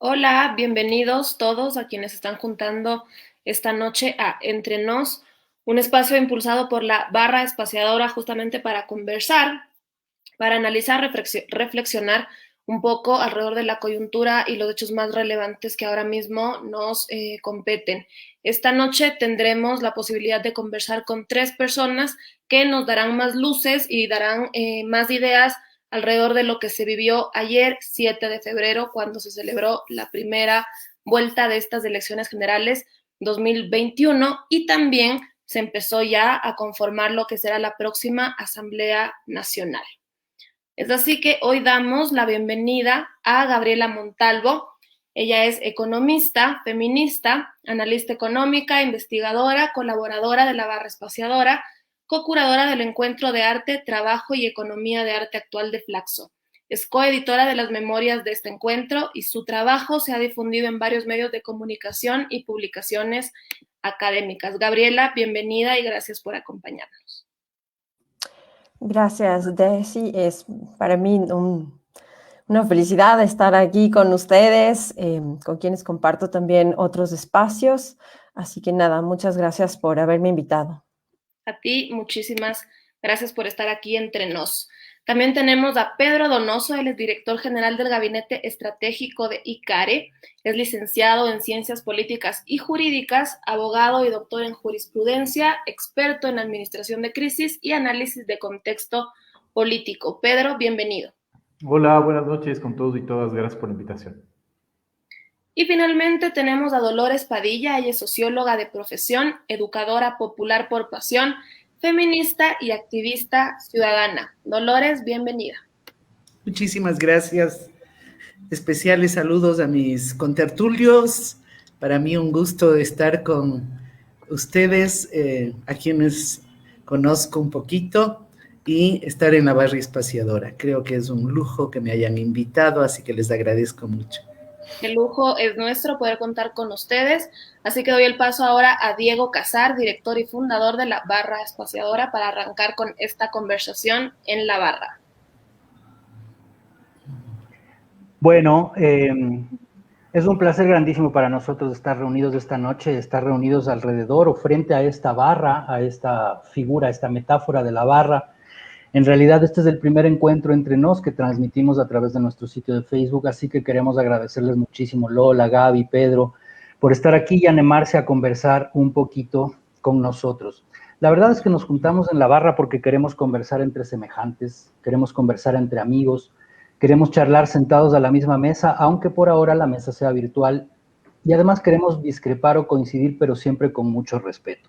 Hola, bienvenidos todos a quienes están juntando esta noche a Entre Nos, un espacio impulsado por la Barra Espaciadora justamente para conversar, para analizar, reflexionar un poco alrededor de la coyuntura y los hechos más relevantes que ahora mismo nos competen. Esta noche tendremos la posibilidad de conversar con tres personas que nos darán más luces y darán más ideas alrededor de lo que se vivió ayer, 7 de febrero, cuando se celebró la primera vuelta de estas elecciones generales 2021 y también se empezó ya a conformar lo que será la próxima Asamblea Nacional. Es así que hoy damos la bienvenida a Gabriela Montalvo. Ella es economista, feminista, analista económica, investigadora, colaboradora de la Barra Espaciadora, co-curadora del Encuentro de Arte, Trabajo y Economía de Arte Actual de Flaxo. Es coeditora de las memorias de este encuentro y su trabajo se ha difundido en varios medios de comunicación y publicaciones académicas. Gabriela, bienvenida y gracias por acompañarnos. Gracias, Desi. Es para mí una felicidad estar aquí con ustedes, con quienes comparto también otros espacios. Así que nada, muchas gracias por haberme invitado. A ti, muchísimas gracias por estar aquí entre nos. También tenemos a Pedro Donoso, él es director general del Gabinete Estratégico de ICARE, es licenciado en Ciencias Políticas y Jurídicas, abogado y doctor en jurisprudencia, experto en administración de crisis y análisis de contexto político. Pedro, bienvenido. Hola, buenas noches con todos y todas. Gracias por la invitación. Y finalmente tenemos a Dolores Padilla, ella es socióloga de profesión, educadora popular por pasión, feminista y activista ciudadana. Dolores, bienvenida. Muchísimas gracias. Especiales saludos a mis contertulios. Para mí un gusto estar con ustedes, a quienes conozco un poquito, y estar en la Barra Espaciadora. Creo que es un lujo que me hayan invitado, así que les agradezco mucho. El lujo es nuestro poder contar con ustedes, así que doy el paso ahora a Diego Casar, director y fundador de la Barra Espaciadora, para arrancar con esta conversación en la barra. Bueno, es un placer grandísimo para nosotros estar reunidos esta noche, estar reunidos alrededor o frente a esta barra, a esta figura, a esta metáfora de la barra. En realidad este es el primer encuentro entre nos que transmitimos a través de nuestro sitio de Facebook, así que queremos agradecerles muchísimo, Lola, Gaby, Pedro, por estar aquí y animarse a conversar un poquito con nosotros. La verdad es que nos juntamos en la barra porque queremos conversar entre semejantes, queremos conversar entre amigos, queremos charlar sentados a la misma mesa, aunque por ahora la mesa sea virtual, y además queremos discrepar o coincidir, pero siempre con mucho respeto.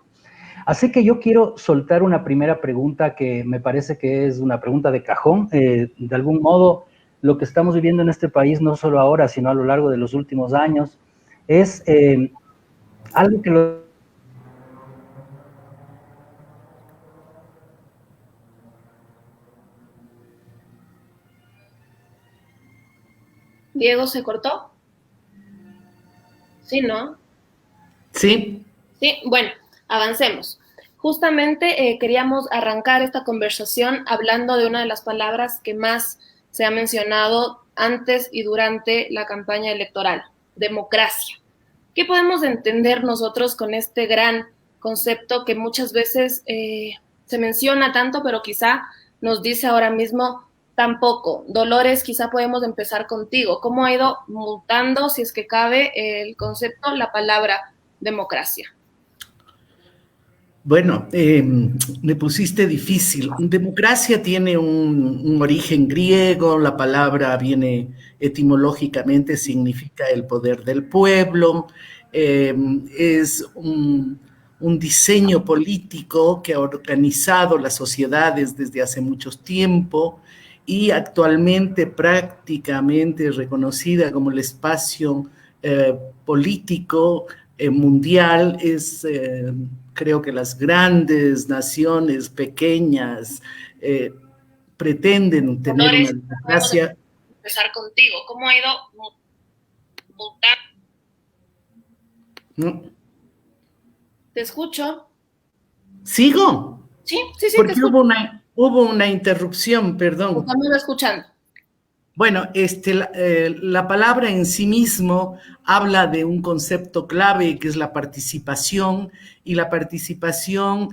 Así que yo quiero soltar una primera pregunta que me parece que es una pregunta de cajón. De algún modo, lo que estamos viviendo en este país, no solo ahora, sino a lo largo de los últimos años, es algo que lo... Diego, ¿se cortó? Sí, ¿no? Sí. Sí, bueno, avancemos. Justamente queríamos arrancar esta conversación hablando de una de las palabras que más se ha mencionado antes y durante la campaña electoral, democracia. ¿Qué podemos entender nosotros con este gran concepto que muchas veces se menciona tanto, pero quizá nos dice ahora mismo tan poco? Dolores, quizá podemos empezar contigo. ¿Cómo ha ido mutando, si es que cabe, el concepto, la palabra democracia? Bueno, me pusiste difícil. Democracia tiene un origen griego, la palabra viene etimológicamente, significa el poder del pueblo, es un diseño político que ha organizado las sociedades desde hace mucho tiempo y actualmente prácticamente reconocida como el espacio político mundial. Creo que las grandes naciones pequeñas pretenden tener Dolores, una democracia. Empezar contigo. ¿Cómo ha ido mutando? ¿No? ¿Te escucho? ¿Sigo? Sí, te Porque escucho. hubo una interrupción, perdón. Estamos escuchando. Bueno, la palabra en sí mismo habla de un concepto clave que es la participación, y la participación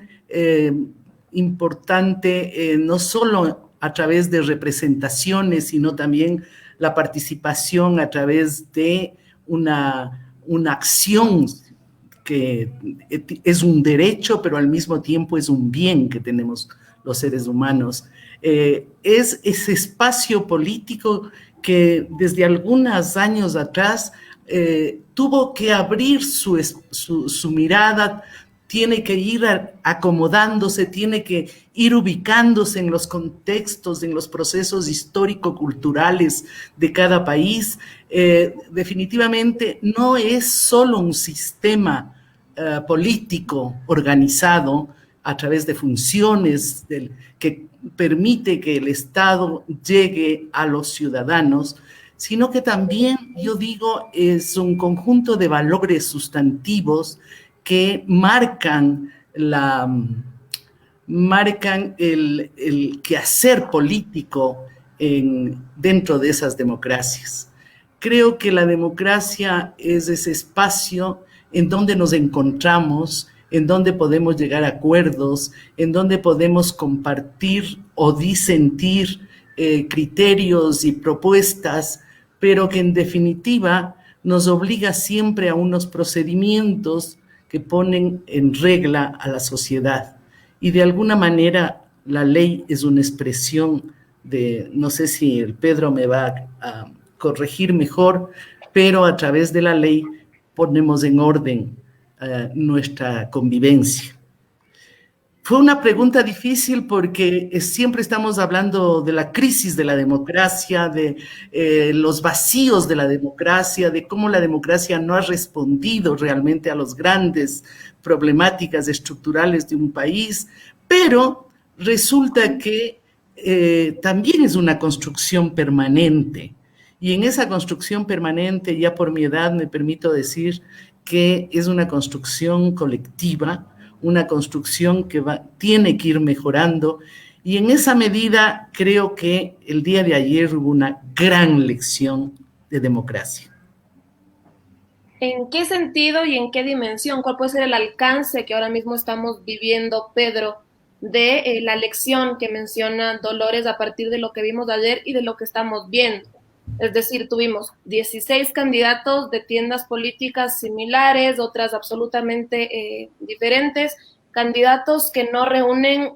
importante no solo a través de representaciones, sino también la participación a través de una acción que es un derecho, pero al mismo tiempo es un bien que tenemos los seres humanos. Es ese espacio político que desde algunos años atrás tuvo que abrir su mirada, tiene que ir acomodándose, tiene que ir ubicándose en los contextos, en los procesos histórico-culturales de cada país. Definitivamente no es solo un sistema político organizado a través de funciones que permite que el Estado llegue a los ciudadanos, sino que también, yo digo, es un conjunto de valores sustantivos que marcan el quehacer político dentro de esas democracias. Creo que la democracia es ese espacio en donde nos encontramos, en donde podemos llegar a acuerdos, en donde podemos compartir o disentir criterios y propuestas, pero que en definitiva nos obliga siempre a unos procedimientos que ponen en regla a la sociedad. Y de alguna manera la ley es una expresión de, no sé si el Pedro me va a corregir mejor, pero a través de la ley ponemos en orden nuestra convivencia. Fue una pregunta difícil porque siempre estamos hablando de la crisis de la democracia, de los vacíos de la democracia, de cómo la democracia no ha respondido realmente a las grandes problemáticas estructurales de un país, pero resulta que también es una construcción permanente. Y en esa construcción permanente, ya por mi edad me permito decir que es una construcción colectiva, una construcción que tiene que ir mejorando, y en esa medida creo que el día de ayer hubo una gran lección de democracia. ¿En qué sentido y en qué dimensión? ¿Cuál puede ser el alcance que ahora mismo estamos viviendo, Pedro, de la lección que menciona Dolores a partir de lo que vimos ayer y de lo que estamos viendo? Es decir, tuvimos 16 candidatos de tiendas políticas similares, otras absolutamente diferentes, candidatos que no reúnen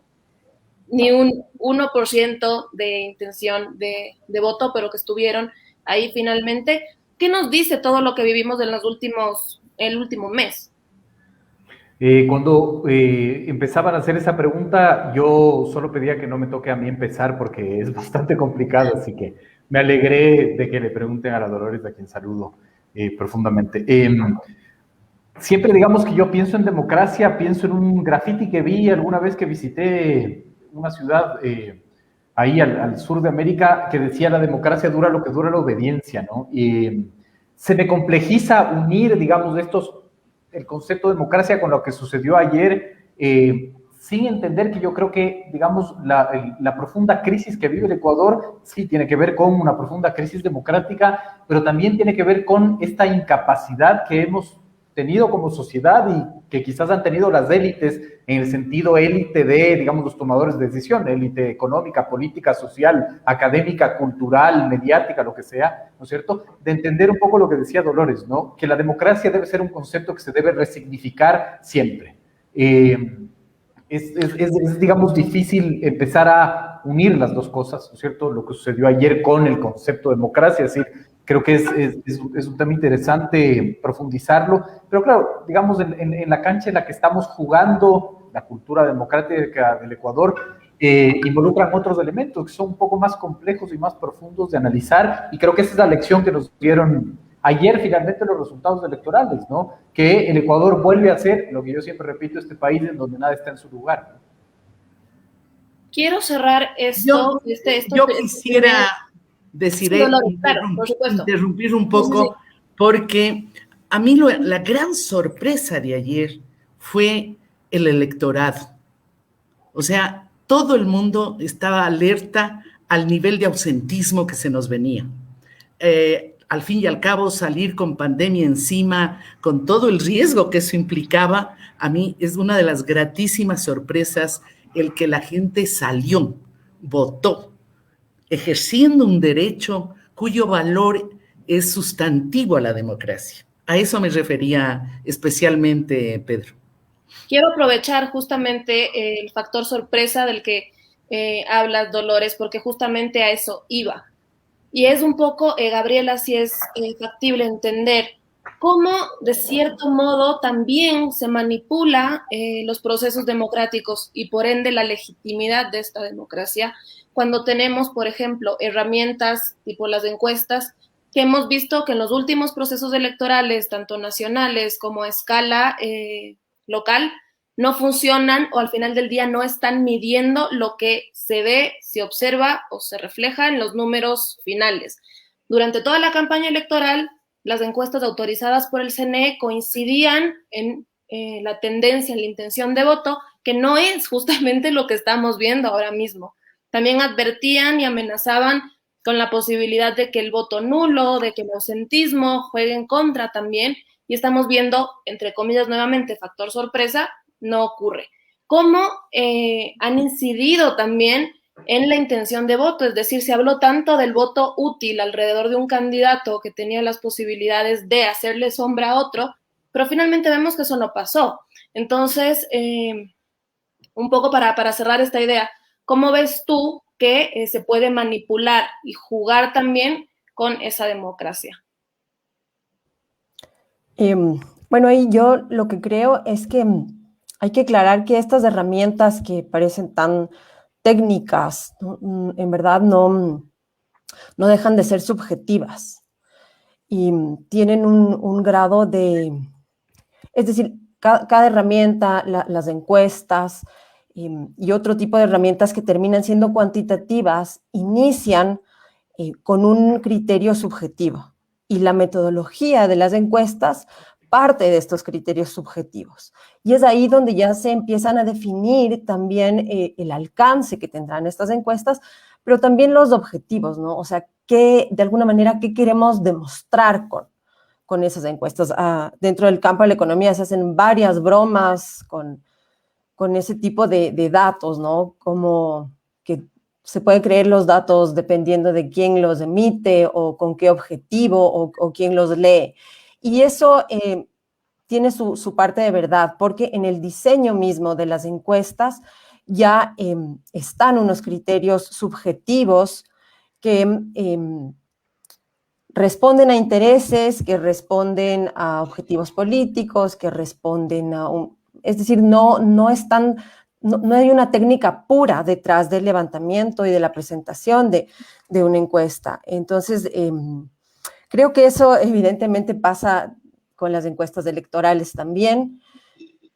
ni un 1% de intención de voto, pero que estuvieron ahí finalmente. ¿Qué nos dice todo lo que vivimos en el último mes? Cuando empezaban a hacer esa pregunta, yo solo pedía que no me toque a mí empezar porque es bastante complicado, así que me alegré de que le pregunten a la Dolores, a quien saludo profundamente. Siempre digamos que yo pienso en democracia, pienso en un graffiti que vi alguna vez que visité una ciudad ahí al sur de América que decía: la democracia dura lo que dura la obediencia, ¿no? Se me complejiza unir, digamos, el concepto de democracia con lo que sucedió ayer, sin entender que yo creo que, digamos, la profunda crisis que vive el Ecuador sí tiene que ver con una profunda crisis democrática, pero también tiene que ver con esta incapacidad que hemos tenido como sociedad y que quizás han tenido las élites, en el sentido élite de, digamos, los tomadores de decisión, élite económica, política, social, académica, cultural, mediática, lo que sea, ¿no es cierto?, de entender un poco lo que decía Dolores, ¿no?, que la democracia debe ser un concepto que se debe resignificar siempre. Es, digamos, difícil empezar a unir las dos cosas, ¿no es cierto?, lo que sucedió ayer con el concepto de democracia, es decir, creo que es un tema interesante profundizarlo, pero claro, digamos, en la cancha en la que estamos jugando, la cultura democrática del Ecuador, involucran otros elementos que son un poco más complejos y más profundos de analizar, y creo que esa es la lección que nos dieron ayer finalmente los resultados electorales, ¿no? Que el Ecuador vuelve a ser, lo que yo siempre repito, este país en donde nada está en su lugar, ¿no? Quiero cerrar esto. Yo quisiera decir, interrumpir un poco, porque a mí la gran sorpresa de ayer fue el electorado. O sea, todo el mundo estaba alerta al nivel de ausentismo que se nos venía. Al fin y al cabo, salir con pandemia encima, con todo el riesgo que eso implicaba, a mí es una de las gratísimas sorpresas el que la gente salió, votó, ejerciendo un derecho cuyo valor es sustantivo a la democracia. A eso me refería especialmente, Pedro. Quiero aprovechar justamente el factor sorpresa del que hablas, Dolores, porque justamente a eso iba. Y es un poco, Gabriela, si es factible entender cómo, de cierto modo, también se manipula los procesos democráticos y, por ende, la legitimidad de esta democracia cuando tenemos, por ejemplo, herramientas tipo las encuestas, que hemos visto que en los últimos procesos electorales, tanto nacionales como a escala local, no funcionan o al final del día no están midiendo lo que se ve, se observa o se refleja en los números finales. Durante toda la campaña electoral, las encuestas autorizadas por el CNE coincidían en la tendencia, en la intención de voto, que no es justamente lo que estamos viendo ahora mismo. También advertían y amenazaban con la posibilidad de que el voto nulo, de que el ausentismo juegue en contra también, y estamos viendo, entre comillas, nuevamente, factor sorpresa, no ocurre. ¿Cómo han incidido también en la intención de voto? Es decir, se habló tanto del voto útil alrededor de un candidato que tenía las posibilidades de hacerle sombra a otro, pero finalmente vemos que eso no pasó. Entonces, un poco para cerrar esta idea, ¿cómo ves tú que se puede manipular y jugar también con esa democracia? Bueno, ahí yo lo que creo es que hay que aclarar que estas herramientas que parecen tan técnicas, en verdad no dejan de ser subjetivas y tienen un grado de, es decir, cada herramienta, las encuestas y otro tipo de herramientas que terminan siendo cuantitativas, inician con un criterio subjetivo. Y la metodología de las encuestas parte de estos criterios subjetivos. Y es ahí donde ya se empiezan a definir también el alcance que tendrán estas encuestas, pero también los objetivos, ¿no? O sea, de alguna manera, ¿qué queremos demostrar con esas encuestas? Dentro del campo de la economía se hacen varias bromas con ese tipo de datos, ¿no? Como que se pueden creer los datos dependiendo de quién los emite o con qué objetivo o quién los lee. Y eso tiene su parte de verdad, porque en el diseño mismo de las encuestas ya están unos criterios subjetivos que responden a intereses, que responden a objetivos políticos, que responden a es decir, no hay una técnica pura detrás del levantamiento y de la presentación de una encuesta. Entonces, creo que eso evidentemente pasa con las encuestas electorales también.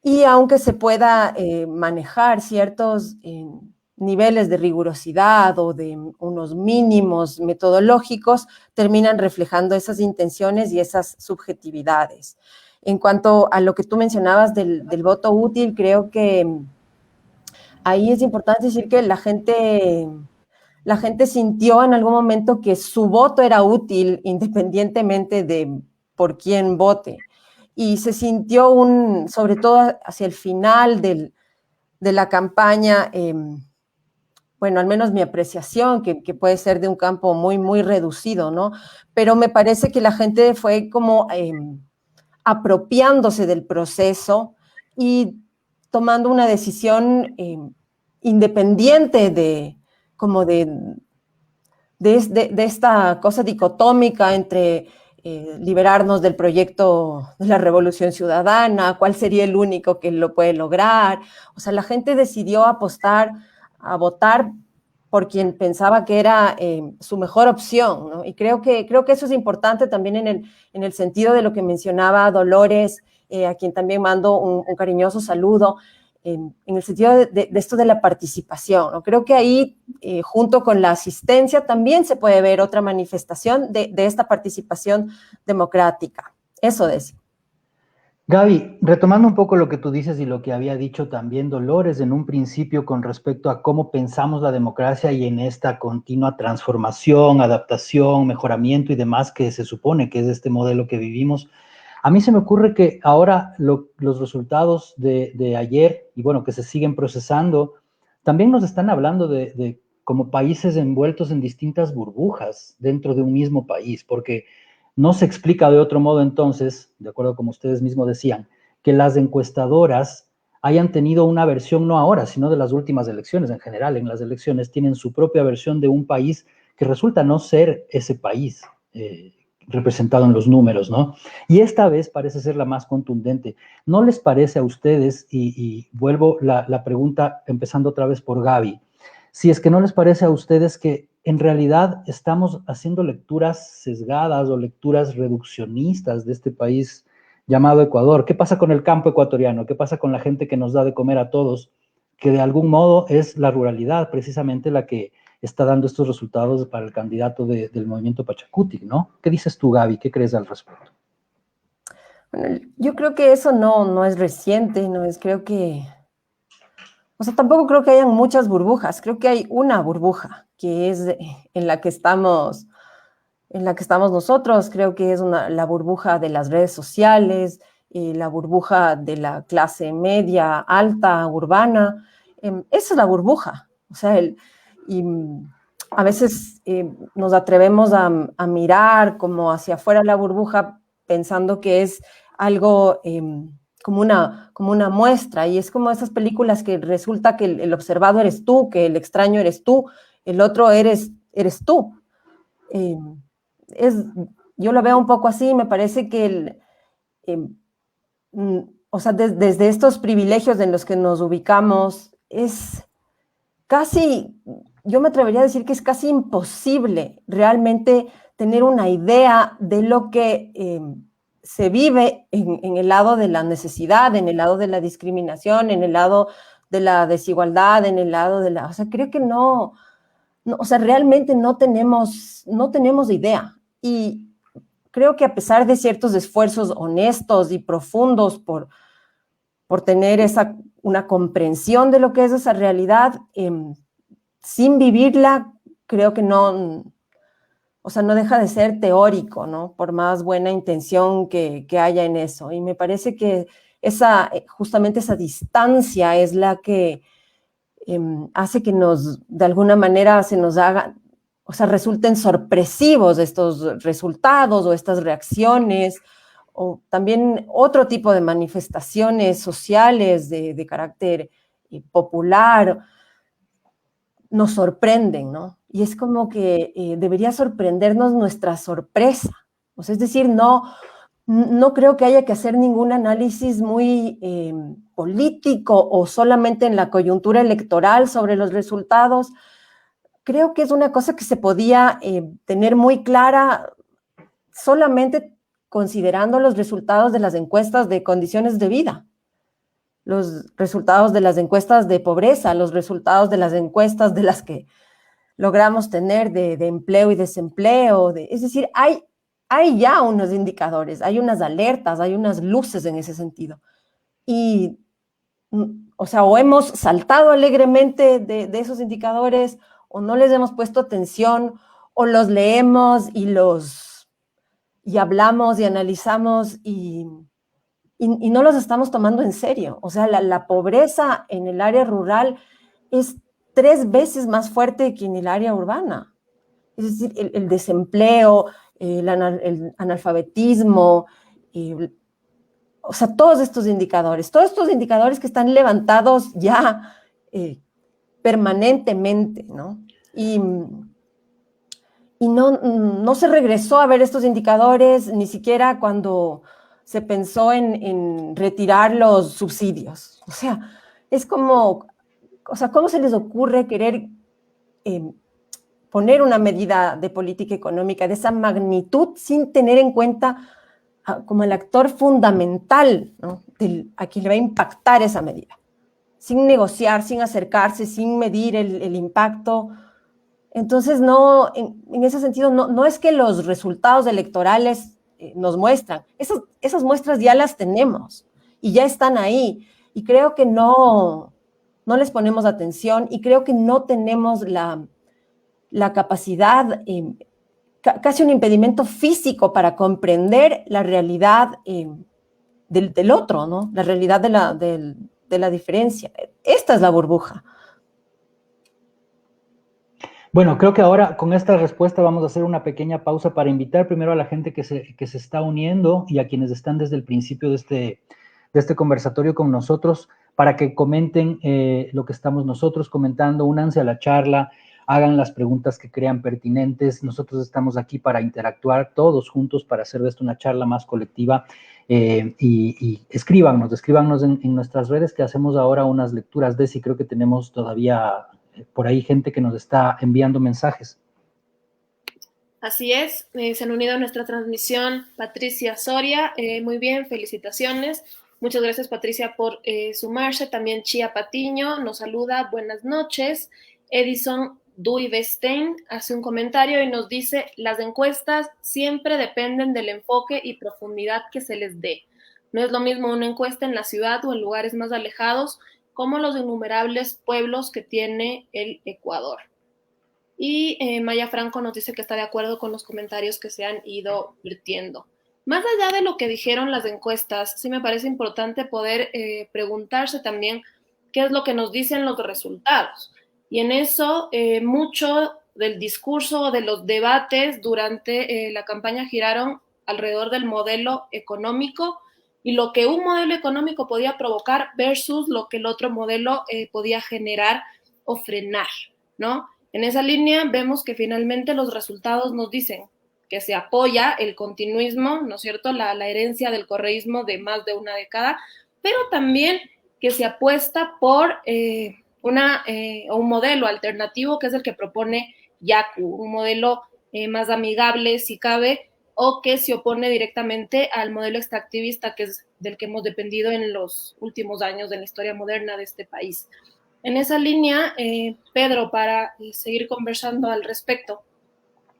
Y aunque se pueda manejar ciertos niveles de rigurosidad o de unos mínimos metodológicos, terminan reflejando esas intenciones y esas subjetividades. En cuanto a lo que tú mencionabas del voto útil, creo que ahí es importante decir que la gente sintió en algún momento que su voto era útil independientemente de por quién vote. Y se sintió sobre todo hacia el final de la campaña, bueno, al menos mi apreciación, que puede ser de un campo muy, muy reducido, ¿no? Pero me parece que la gente fue como apropiándose del proceso y tomando una decisión independiente de esta cosa dicotómica entre liberarnos del proyecto de la Revolución Ciudadana, cuál sería el único que lo puede lograr. O sea, la gente decidió apostar a votar por quien pensaba que era su mejor opción, ¿no? Y creo que eso es importante también en el sentido de lo que mencionaba Dolores, a quien también mando un cariñoso saludo, en el sentido de esto de la participación, ¿no? Creo que ahí, junto con la asistencia, también se puede ver otra manifestación de esta participación democrática. Eso decía. Gaby, retomando un poco lo que tú dices y lo que había dicho también Dolores en un principio con respecto a cómo pensamos la democracia y en esta continua transformación, adaptación, mejoramiento y demás que se supone que es este modelo que vivimos, a mí se me ocurre que ahora los resultados de ayer y bueno, que se siguen procesando, también nos están hablando de como países envueltos en distintas burbujas dentro de un mismo país, porque no se explica de otro modo entonces, de acuerdo como ustedes mismos decían, que las encuestadoras hayan tenido una versión no ahora, sino de las últimas elecciones en general. En las elecciones tienen su propia versión de un país que resulta no ser ese país representado en los números, ¿no? Y esta vez parece ser la más contundente. ¿No les parece a ustedes, y vuelvo la pregunta empezando otra vez por Gaby, si es que no les parece a ustedes que en realidad estamos haciendo lecturas sesgadas o lecturas reduccionistas de este país llamado Ecuador? ¿Qué pasa con el campo ecuatoriano? ¿Qué pasa con la gente que nos da de comer a todos? Que de algún modo es la ruralidad precisamente la que está dando estos resultados para el candidato del movimiento Pachacutic, ¿no? ¿Qué dices tú, Gaby? ¿Qué crees al respecto? Bueno, yo creo que eso no es reciente, creo que, o sea, tampoco creo que hayan muchas burbujas, creo que hay una burbuja que es en la que estamos nosotros, creo que es la burbuja de las redes sociales, la burbuja de la clase media, alta, urbana, esa es la burbuja, o sea, y a veces nos atrevemos a mirar como hacia afuera la burbuja pensando que es algo como una muestra, y es como esas películas que resulta que el observado eres tú, que el extraño eres tú, el otro eres tú. Yo lo veo un poco así, me parece que o sea, desde estos privilegios en los que nos ubicamos, es casi, yo me atrevería a decir que es casi imposible realmente tener una idea de lo que se vive en el lado de la necesidad, en el lado de la discriminación, en el lado de la desigualdad, en el lado de o sea, creo que o sea, realmente no tenemos idea. Y creo que a pesar de ciertos esfuerzos honestos y profundos por tener una comprensión de lo que es esa realidad, sin vivirla, creo que o sea, no deja de ser teórico, ¿no? Por más buena intención que haya en eso. Y me parece que justamente esa distancia es la que hace que de alguna manera se nos haga, o sea, resulten sorpresivos estos resultados o estas reacciones, o también otro tipo de manifestaciones sociales de carácter popular, nos sorprenden, ¿no? Y es como que debería sorprendernos nuestra sorpresa. O sea, es decir, no creo que haya que hacer ningún análisis muy político o solamente en la coyuntura electoral sobre los resultados. Creo que es una cosa que se podía tener muy clara solamente considerando los resultados de las encuestas de condiciones de vida, los resultados de las encuestas de pobreza, los resultados de las encuestas de las que logramos tener de empleo y desempleo. Es decir, hay ya unos indicadores, hay unas alertas, hay unas luces en ese sentido. Y, o sea, o hemos saltado alegremente de esos indicadores, o no les hemos puesto atención, o los leemos y hablamos y analizamos y no los estamos tomando en serio. O sea, la pobreza en el área rural es 3 veces más fuerte que en el área urbana. Es decir, el desempleo, el analfabetismo, o sea, todos estos indicadores que están levantados ya permanentemente, ¿no? Y no se regresó a ver estos indicadores ni siquiera cuando se pensó en retirar los subsidios. O sea, es como, o sea, ¿cómo se les ocurre querer poner una medida de política económica de esa magnitud sin tener en cuenta como el actor fundamental, ¿no? A quien le va a impactar esa medida? Sin negociar, sin acercarse, sin medir el impacto. Entonces, en ese sentido, no es que los resultados electorales nos muestran. Esas muestras ya las tenemos y ya están ahí. Y creo que no les ponemos atención y creo que no tenemos la capacidad, casi un impedimento físico para comprender la realidad del otro, ¿no? La realidad de la diferencia. Esta es la burbuja. Bueno, creo que ahora con esta respuesta vamos a hacer una pequeña pausa para invitar primero a la gente que se está uniendo y a quienes están desde el principio de este conversatorio con nosotros para que comenten lo que estamos nosotros comentando, únanse a la charla, hagan las preguntas que crean pertinentes. Nosotros estamos aquí para interactuar todos juntos, para hacer de esto una charla más colectiva y escríbanos en nuestras redes, que hacemos ahora unas lecturas de si creo que tenemos todavía por ahí gente que nos está enviando mensajes. Así es, se han unido a nuestra transmisión Patricia Soria, muy bien, felicitaciones. Muchas gracias, Patricia, por sumarse. También Chía Patiño nos saluda, buenas noches. Edison Duivestein hace un comentario y nos dice: las encuestas siempre dependen del enfoque y profundidad que se les dé. No es lo mismo una encuesta en la ciudad o en lugares más alejados, como los innumerables pueblos que tiene el Ecuador. Y Maya Franco nos dice que está de acuerdo con los comentarios que se han ido vertiendo. Más allá de lo que dijeron las encuestas, sí me parece importante poder preguntarse también qué es lo que nos dicen los resultados. Y en eso, mucho del discurso, de los debates durante la campaña giraron alrededor del modelo económico y lo que un modelo económico podía provocar versus lo que el otro modelo podía generar o frenar, ¿no? En esa línea vemos que finalmente los resultados nos dicen que se apoya el continuismo, ¿no es cierto?, la herencia del correísmo de más de una década, pero también que se apuesta por un modelo alternativo que es el que propone Yacu, un modelo más amigable, si cabe, o que se opone directamente al modelo extractivista, que es del que hemos dependido en los últimos años de la historia moderna de este país. En esa línea, Pedro, para seguir conversando al respecto,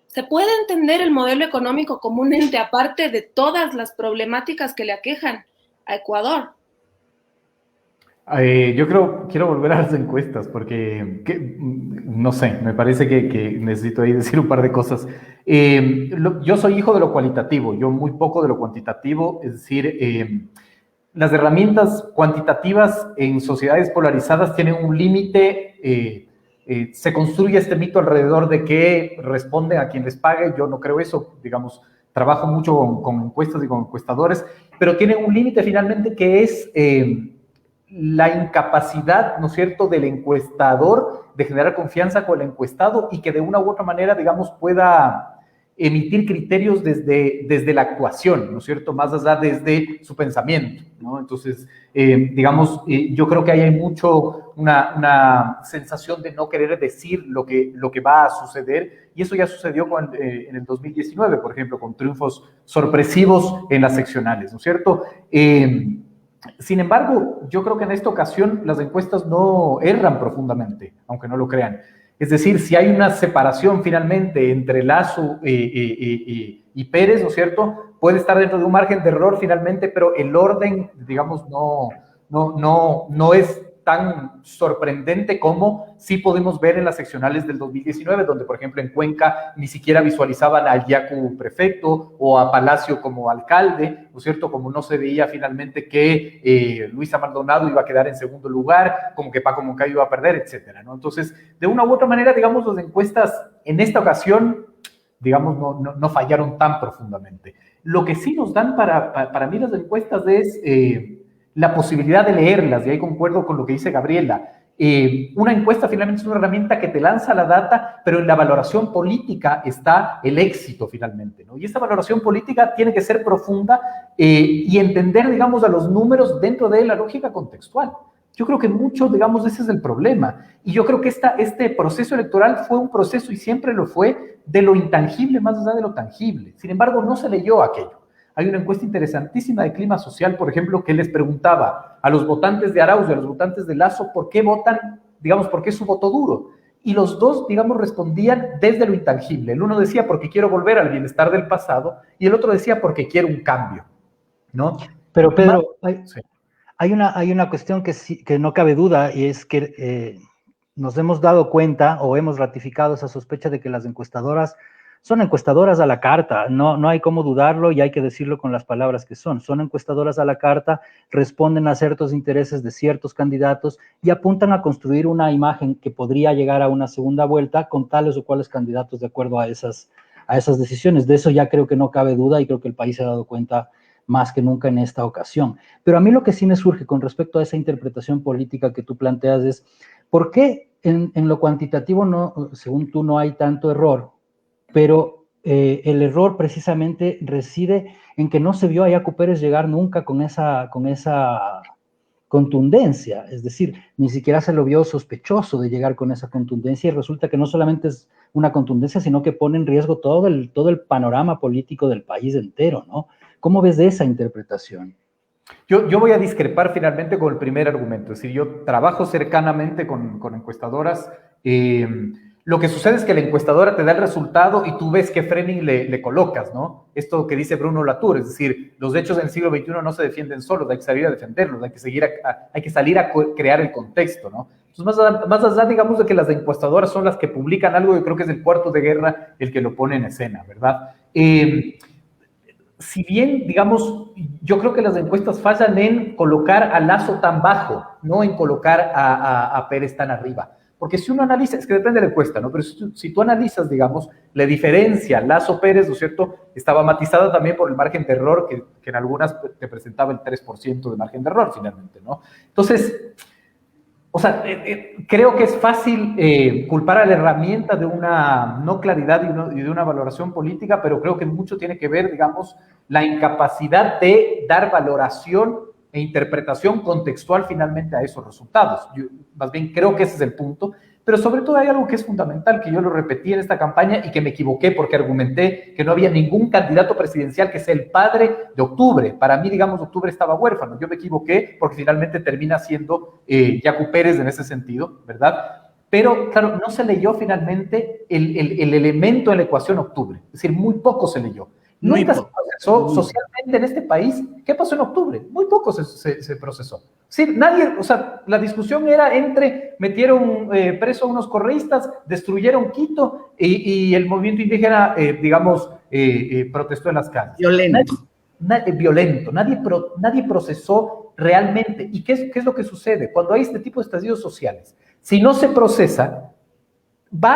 ¿se puede entender el modelo económico como un ente aparte de todas las problemáticas que le aquejan a Ecuador? Quiero volver a las encuestas porque, no sé, me parece que necesito ahí decir un par de cosas. Yo soy hijo de lo cualitativo, yo muy poco de lo cuantitativo, es decir, las herramientas cuantitativas en sociedades polarizadas tienen un límite, se construye este mito alrededor de que responden a quien les pague. Yo no creo eso, digamos, trabajo mucho con encuestas y con encuestadores, pero tienen un límite finalmente que es la incapacidad, ¿no es cierto?, del encuestador de generar confianza con el encuestado y que de una u otra manera, digamos, pueda emitir criterios desde la actuación, ¿no es cierto?, más allá desde su pensamiento, ¿no? Entonces, digamos, yo creo que ahí hay mucho una sensación de no querer decir lo que va a suceder, y eso ya sucedió en el 2019, por ejemplo, con triunfos sorpresivos en las seccionales, ¿no es cierto? Sin embargo, yo creo que en esta ocasión las encuestas no erran profundamente, aunque no lo crean. Es decir, si hay una separación finalmente entre Lasso y Pérez, ¿no es cierto?, puede estar dentro de un margen de error finalmente, pero el orden, digamos, no es tan sorprendente como sí podemos ver en las seccionales del 2019, donde, por ejemplo, en Cuenca ni siquiera visualizaban al Yacu prefecto o a Palacio como alcalde, ¿no es cierto?, como no se veía finalmente que Luisa Maldonado iba a quedar en segundo lugar, como que Paco Moncayo iba a perder, etcétera, ¿no? Entonces, de una u otra manera, digamos, las encuestas en esta ocasión, digamos, no fallaron tan profundamente. Lo que sí nos dan para mí las encuestas es la posibilidad de leerlas, y ahí concuerdo con lo que dice Gabriela. Una encuesta finalmente es una herramienta que te lanza la data, pero en la valoración política está el éxito finalmente, ¿no? Y esta valoración política tiene que ser profunda y entender, digamos, a los números dentro de la lógica contextual. Yo creo que mucho, digamos, ese es el problema. Y yo creo que este proceso electoral fue un proceso, y siempre lo fue, de lo intangible más allá de lo tangible. Sin embargo, no se leyó aquello. Hay una encuesta interesantísima de clima social, por ejemplo, que les preguntaba a los votantes de Arauz y a los votantes de Lasso por qué votan, digamos, por qué su voto duro. y los dos, digamos, respondían desde lo intangible. El uno decía porque quiero volver al bienestar del pasado y el otro decía porque quiero un cambio, ¿no? Pero Pedro, Sí. hay una cuestión que no cabe duda, y es que nos hemos dado cuenta o hemos ratificado esa sospecha de que las encuestadoras son encuestadoras a la carta. No hay cómo dudarlo y hay que decirlo con las palabras que son. Son encuestadoras a la carta, responden a ciertos intereses de ciertos candidatos y apuntan a construir una imagen que podría llegar a una segunda vuelta con tales o cuales candidatos de acuerdo a esas decisiones. De eso ya creo que no cabe duda y creo que el país se ha dado cuenta más que nunca en esta ocasión. Pero a mí lo que sí me surge con respecto a esa interpretación política que tú planteas es, ¿por qué en lo cuantitativo, no, según tú, no hay tanto error? Pero el error precisamente reside en que no se vio a Yacu Pérez llegar nunca con esa contundencia, es decir, ni siquiera se lo vio sospechoso de llegar con esa contundencia y resulta que no solamente es una contundencia, sino que pone en riesgo todo el panorama político del país entero, ¿no? ¿Cómo ves de esa interpretación? Yo voy a discrepar finalmente con el primer argumento, es decir, yo trabajo cercanamente con encuestadoras. Lo que sucede es que la encuestadora te da el resultado y tú ves qué framing le colocas, ¿no? Esto que dice Bruno Latour, es decir, los hechos en el siglo XXI no se defienden solos, hay que salir a defenderlos, hay que salir a crear el contexto, ¿no? Entonces, más allá, digamos, de que las encuestadoras son las que publican algo, yo creo que es el cuarto de guerra el que lo pone en escena, ¿verdad? Si bien, digamos, yo creo que las encuestas fallan en colocar a Lasso tan bajo, no en colocar a Pérez tan arriba. Porque si uno analiza, es que depende de la encuesta, ¿no? Pero si tú analizas, digamos, la diferencia, Lasso-Pérez, ¿no es cierto?, estaba matizada también por el margen de error, que en algunas te presentaba el 3% de margen de error, finalmente, ¿no? Entonces, o sea, creo que es fácil culpar a la herramienta de una no claridad y de una valoración política, pero creo que mucho tiene que ver, digamos, la incapacidad de dar valoración e interpretación contextual finalmente a esos resultados. Yo más bien creo que ese es el punto, pero sobre todo hay algo que es fundamental, que yo lo repetí en esta campaña y que me equivoqué porque argumenté que no había ningún candidato presidencial que sea el padre de Octubre. Para mí, digamos, Octubre estaba huérfano. Yo me equivoqué porque finalmente termina siendo Yacu Pérez en ese sentido, ¿verdad? Pero, claro, no se leyó finalmente el elemento en la ecuación Octubre. Es decir, muy poco se leyó. Nunca se procesó socialmente en este país. ¿Qué pasó en octubre? Muy poco se procesó. Sí, nadie, o sea, la discusión era entre metieron preso a unos correístas, destruyeron Quito y el movimiento indígena, digamos, protestó en las calles. Violento. Nadie procesó realmente. ¿Y qué es lo que sucede? Cuando hay este tipo de estallidos sociales, si no se procesa,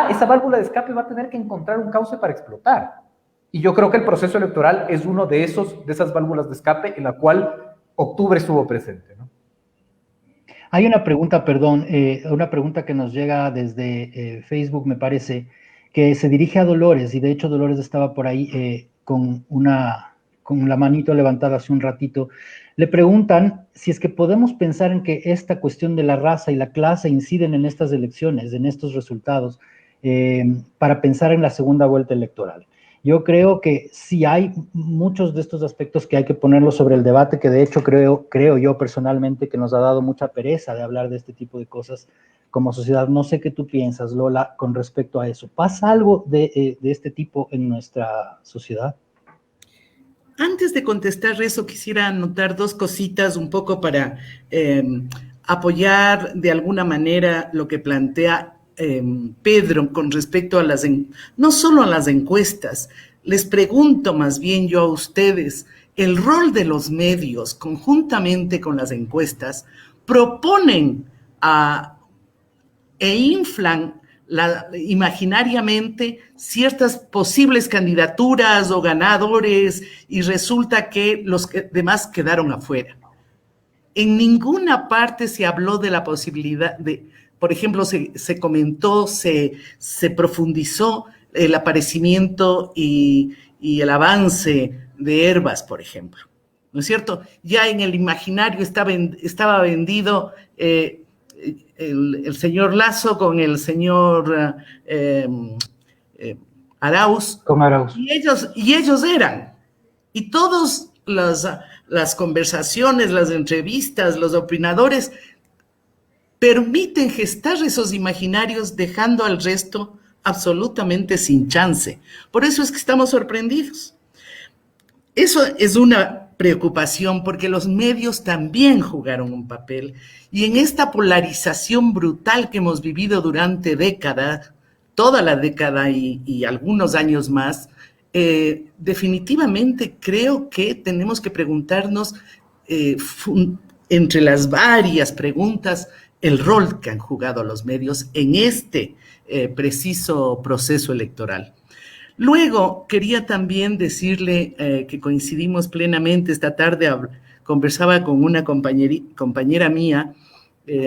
esa válvula de escape va a tener que encontrar un cauce para explotar. Y yo creo que el proceso electoral es uno de esas válvulas de escape en la cual octubre estuvo presente, ¿no? Hay una pregunta, perdón, una pregunta que nos llega desde Facebook, me parece, que se dirige a Dolores, y de hecho Dolores estaba por ahí con la manito levantada hace un ratito. Le preguntan si es que podemos pensar en que esta cuestión de la raza y la clase inciden en estas elecciones, en estos resultados, para pensar en la segunda vuelta electoral. Yo creo que sí hay muchos de estos aspectos que hay que ponerlos sobre el debate, que de hecho creo yo personalmente que nos ha dado mucha pereza de hablar de este tipo de cosas como sociedad. No sé qué tú piensas, Lola, con respecto a eso. ¿Pasa algo de este tipo en nuestra sociedad? Antes de contestar eso, quisiera anotar dos cositas un poco para apoyar de alguna manera lo que plantea Pedro con respecto a no solo a las encuestas. Les pregunto más bien yo a ustedes, el rol de los medios conjuntamente con las encuestas proponen e inflan imaginariamente ciertas posibles candidaturas o ganadores y resulta que los demás quedaron afuera. En ninguna parte se habló de la posibilidad de, por ejemplo, se comentó, se profundizó el aparecimiento y el avance de Hervas, por ejemplo, ¿no es cierto? Ya en el imaginario estaba vendido el señor Lasso con el señor Arauz. Con Arauz. Y ellos eran. Y todas las conversaciones, las entrevistas, los opinadores permiten gestar esos imaginarios dejando al resto absolutamente sin chance. Por eso es que estamos sorprendidos. Eso es una preocupación porque los medios también jugaron un papel y en esta polarización brutal que hemos vivido durante décadas, toda la década y algunos años más, definitivamente creo que tenemos que preguntarnos entre las varias preguntas el rol que han jugado los medios en este preciso proceso electoral. Luego, quería también decirle que coincidimos plenamente esta tarde, conversaba con una compañera mía,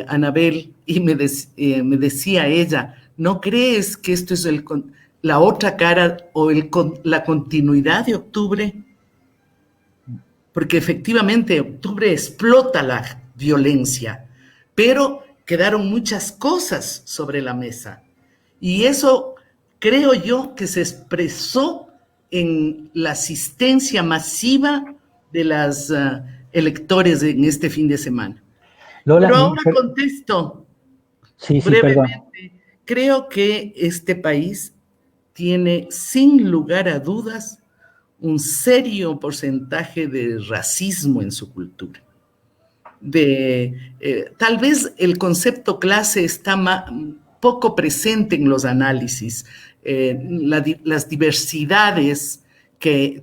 Anabel, y me decía ella, ¿no crees que esto es la otra cara o la continuidad de octubre? Porque efectivamente octubre explota la violencia, pero quedaron muchas cosas sobre la mesa. Y eso creo yo que se expresó en la asistencia masiva de los electores en este fin de semana. Lola, pero ahora contesto brevemente. Creo que este país tiene, sin lugar a dudas, un serio porcentaje de racismo en su cultura. Tal vez el concepto clase está poco presente en los análisis. Las diversidades que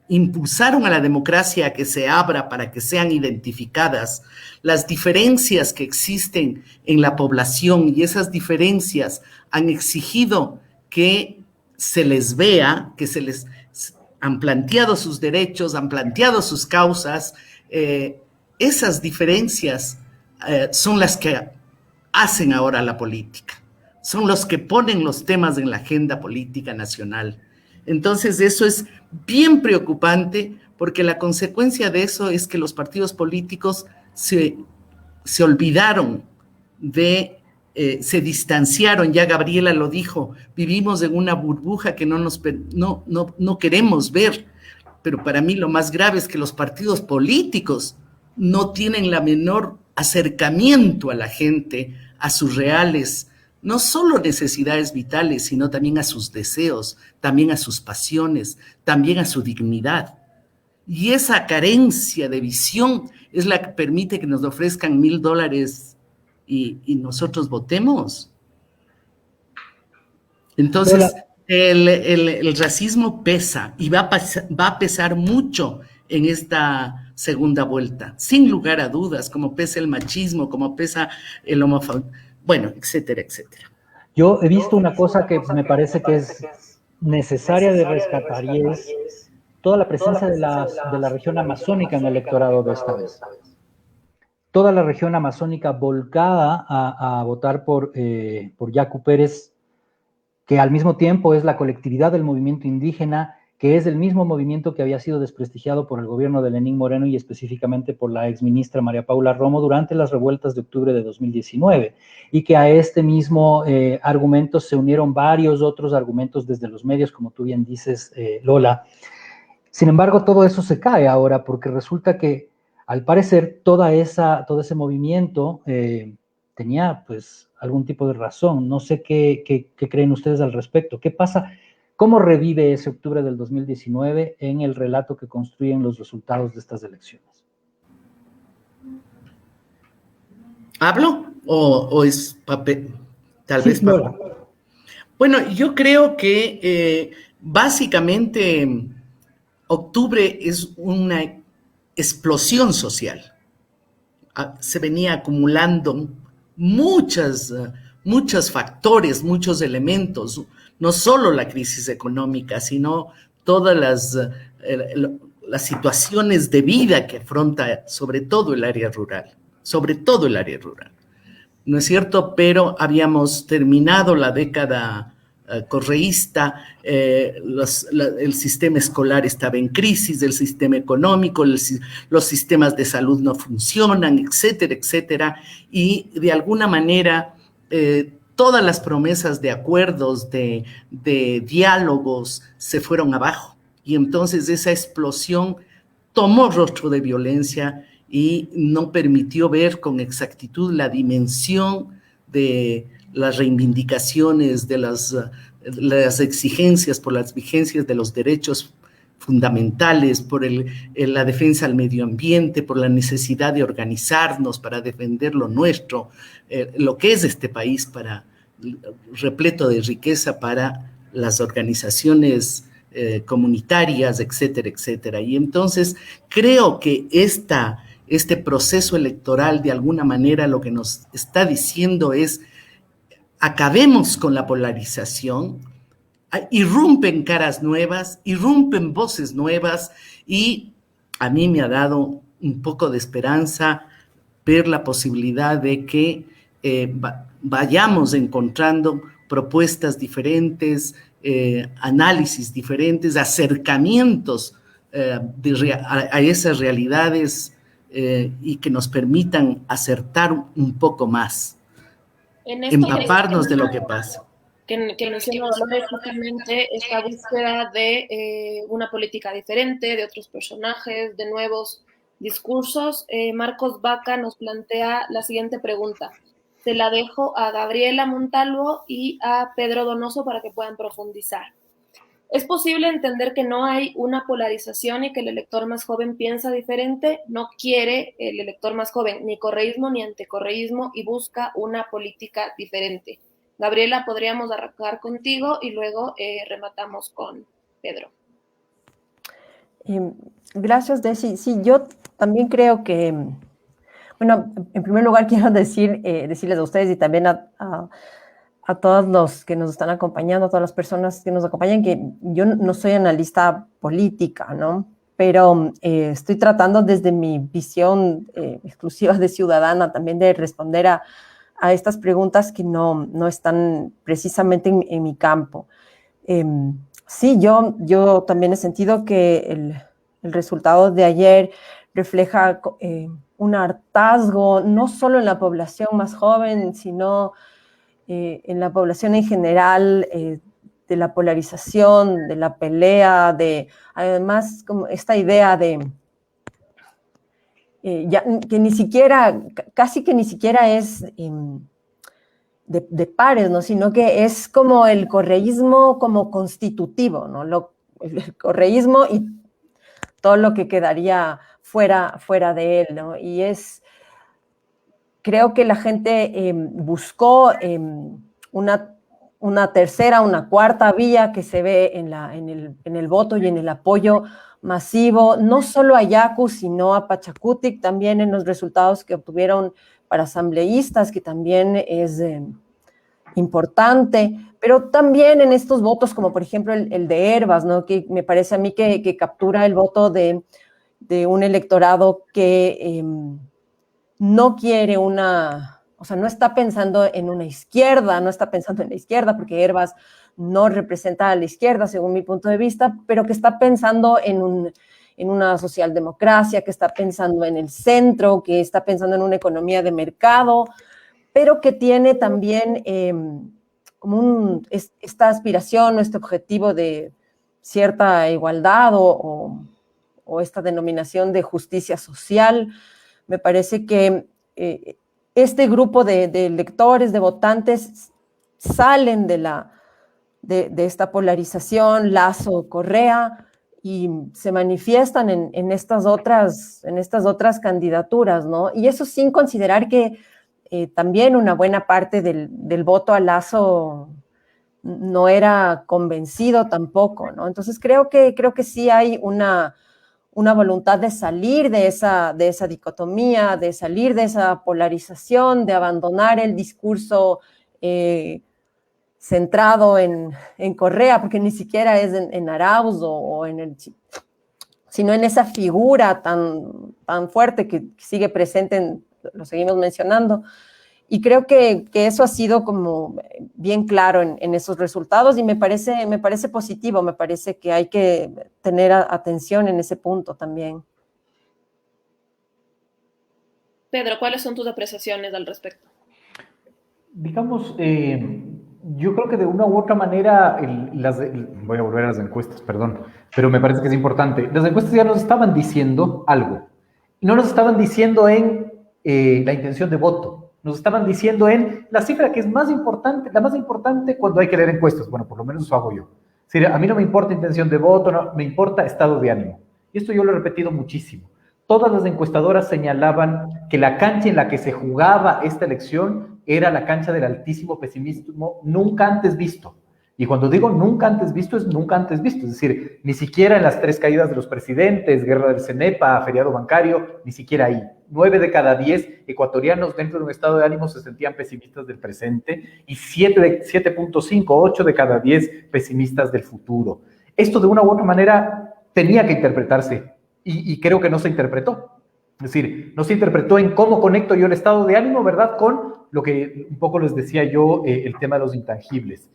impulsaron a la democracia a que se abra para que sean identificadas, las diferencias que existen en la población y esas diferencias han exigido que se les vea, que han planteado sus derechos, han planteado sus causas. Esas diferencias son las que hacen ahora la política, son los que ponen los temas en la agenda política nacional. Entonces eso es bien preocupante porque la consecuencia de eso es que los partidos políticos se olvidaron se distanciaron, ya Gabriela lo dijo, vivimos en una burbuja que no queremos ver, pero para mí lo más grave es que los partidos políticos no tienen la menor acercamiento a la gente, a sus reales, no solo necesidades vitales, sino también a sus deseos, también a sus pasiones, también a su dignidad. Y esa carencia de visión es la que permite que nos ofrezcan $1,000 y nosotros votemos. Entonces, el racismo pesa y va a pesar mucho en esta segunda vuelta, sin lugar a dudas, como pesa el machismo, como pesa el homofobia, bueno, etcétera, etcétera. Yo he visto una cosa que me parece que es necesaria de rescatar y es toda la presencia de la región amazónica en el electorado de esta vez. Toda la región amazónica volcada a votar por Yacu Pérez, que al mismo tiempo es la colectividad del movimiento indígena, que es el mismo movimiento que había sido desprestigiado por el gobierno de Lenín Moreno y específicamente por la exministra María Paula Romo durante las revueltas de octubre de 2019, y que a este mismo argumento se unieron varios otros argumentos desde los medios, como tú bien dices, Lola. Sin embargo, todo eso se cae ahora porque resulta que, al parecer, todo ese movimiento tenía, pues, algún tipo de razón. No sé qué creen ustedes al respecto. ¿Qué pasa? ¿Cómo revive ese octubre del 2019 en el relato que construyen los resultados de estas elecciones? ¿Hablo? ¿O es papel? Tal vez papel. Lola. Bueno, yo creo que básicamente octubre es una explosión social. Se venía acumulando muchos factores, muchos elementos, no solo la crisis económica, sino todas las situaciones de vida que afronta sobre todo el área rural, ¿no es cierto? Pero habíamos terminado la década correísta, el sistema escolar estaba en crisis, el sistema económico, los sistemas de salud no funcionan, etcétera, etcétera, y de alguna manera todas las promesas de acuerdos, de diálogos se fueron abajo, y entonces esa explosión tomó rostro de violencia y no permitió ver con exactitud la dimensión de las reivindicaciones, de las exigencias por las vigencias de los derechos fundamentales, por la defensa al medio ambiente, por la necesidad de organizarnos para defender lo nuestro, lo que es este país repleto de riqueza para las organizaciones comunitarias, etcétera, etcétera. Y entonces creo que este proceso electoral de alguna manera lo que nos está diciendo es: acabemos con la polarización, irrumpen caras nuevas, irrumpen voces nuevas, y a mí me ha dado un poco de esperanza ver la posibilidad de que vayamos encontrando propuestas diferentes, análisis diferentes, acercamientos a esas realidades y que nos permitan acertar un poco más, empaparnos de lo que pasa. Que menciona Dolores justamente esta búsqueda de una política diferente, de otros personajes, de nuevos discursos. Marcos Vaca nos plantea la siguiente pregunta. Se la dejo a Gabriela Montalvo y a Pedro Donoso para que puedan profundizar. ¿Es posible entender que no hay una polarización y que el elector más joven piensa diferente? No quiere el elector más joven ni correísmo ni anticorreísmo y busca una política diferente. Gabriela, podríamos arrancar contigo y luego rematamos con Pedro. Gracias, Desi. Sí, yo también creo que, bueno, en primer lugar quiero decirles a ustedes y también a todos los que nos están acompañando, a todas las personas que nos acompañan, que yo no soy analista política, ¿no? Pero estoy tratando desde mi visión exclusiva de ciudadana también de responder a estas preguntas que no están precisamente en mi campo. Sí, yo también he sentido que el resultado de ayer refleja un hartazgo, no solo en la población más joven, sino en la población en general, de la polarización, de la pelea, además como esta idea de que ni siquiera, casi que ni siquiera es de pares, ¿no? Sino que es como el correísmo como constitutivo, ¿no? El correísmo y todo lo que quedaría fuera de él, ¿no? Y creo que la gente buscó una tercera, una cuarta vía que se ve en el voto y en el apoyo masivo, no solo a Yacu, sino a Pachacutic, también en los resultados que obtuvieron para asambleístas, que también es importante, pero también en estos votos, como por ejemplo el de Hervas, ¿no? Que me parece a mí que captura el voto de un electorado que no quiere o sea, no está pensando en una izquierda, no está pensando en la izquierda, porque Hervas no representa a la izquierda, según mi punto de vista, pero que está pensando en una socialdemocracia, que está pensando en el centro, que está pensando en una economía de mercado, pero que tiene también como esta aspiración o este objetivo de cierta igualdad o esta denominación de justicia social. Me parece que este grupo de electores, de votantes, salen de esta polarización, Lazo, Correa, y se manifiestan en estas otras candidaturas, ¿no? Y eso sin considerar que también una buena parte del voto a Lazo no era convencido tampoco, ¿no? Entonces creo que sí hay una voluntad de salir de esa dicotomía, de salir de esa polarización, de abandonar el discurso centrado en Correa, porque ni siquiera es en Arauz sino en esa figura tan fuerte que sigue presente, lo seguimos mencionando. Y creo que eso ha sido como bien claro en esos resultados y me parece positivo, me parece que hay que tener atención en ese punto también. Pedro, ¿cuáles son tus apreciaciones al respecto? Digamos, yo creo que de una u otra manera, voy a volver a las encuestas, perdón, pero me parece que es importante. Las encuestas ya nos estaban diciendo algo. Y no nos estaban diciendo en la intención de voto, nos estaban diciendo en la cifra que es más importante, la más importante cuando hay que leer encuestas. Bueno, por lo menos eso hago yo. Es decir, a mí no me importa intención de voto, no, me importa estado de ánimo. Y esto yo lo he repetido muchísimo. Todas las encuestadoras señalaban que la cancha en la que se jugaba esta elección era la cancha del altísimo pesimismo nunca antes visto. Y cuando digo nunca antes visto, es nunca antes visto. Es decir, ni siquiera en las 3 caídas de los presidentes, guerra del CENEPA, feriado bancario, ni siquiera ahí. 9 de cada 10 ecuatorianos dentro de un estado de ánimo se sentían pesimistas del presente y 7.5, 8 de cada 10 pesimistas del futuro. Esto de una u otra manera tenía que interpretarse y creo que no se interpretó. Es decir, no se interpretó en cómo conecto yo el estado de ánimo, ¿verdad?, con lo que un poco les decía yo, el tema de los intangibles.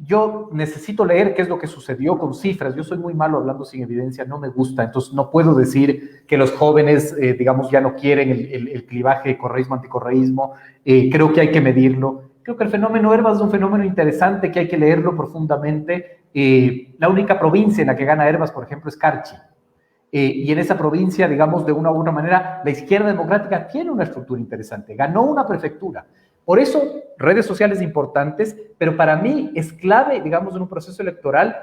Yo necesito leer qué es lo que sucedió con cifras. Yo soy muy malo hablando sin evidencia, no me gusta, entonces no puedo decir que los jóvenes, digamos, ya no quieren el clivaje correísmo-anticorreísmo. Creo que hay que medirlo. Creo que el fenómeno Herbas es un fenómeno interesante que hay que leerlo profundamente. La única provincia en la que gana Herbas, por ejemplo, es Carchi. Y en esa provincia, digamos, de una u otra manera, la izquierda democrática tiene una estructura interesante. Ganó una prefectura. Por eso, redes sociales importantes, pero para mí es clave, digamos, en un proceso electoral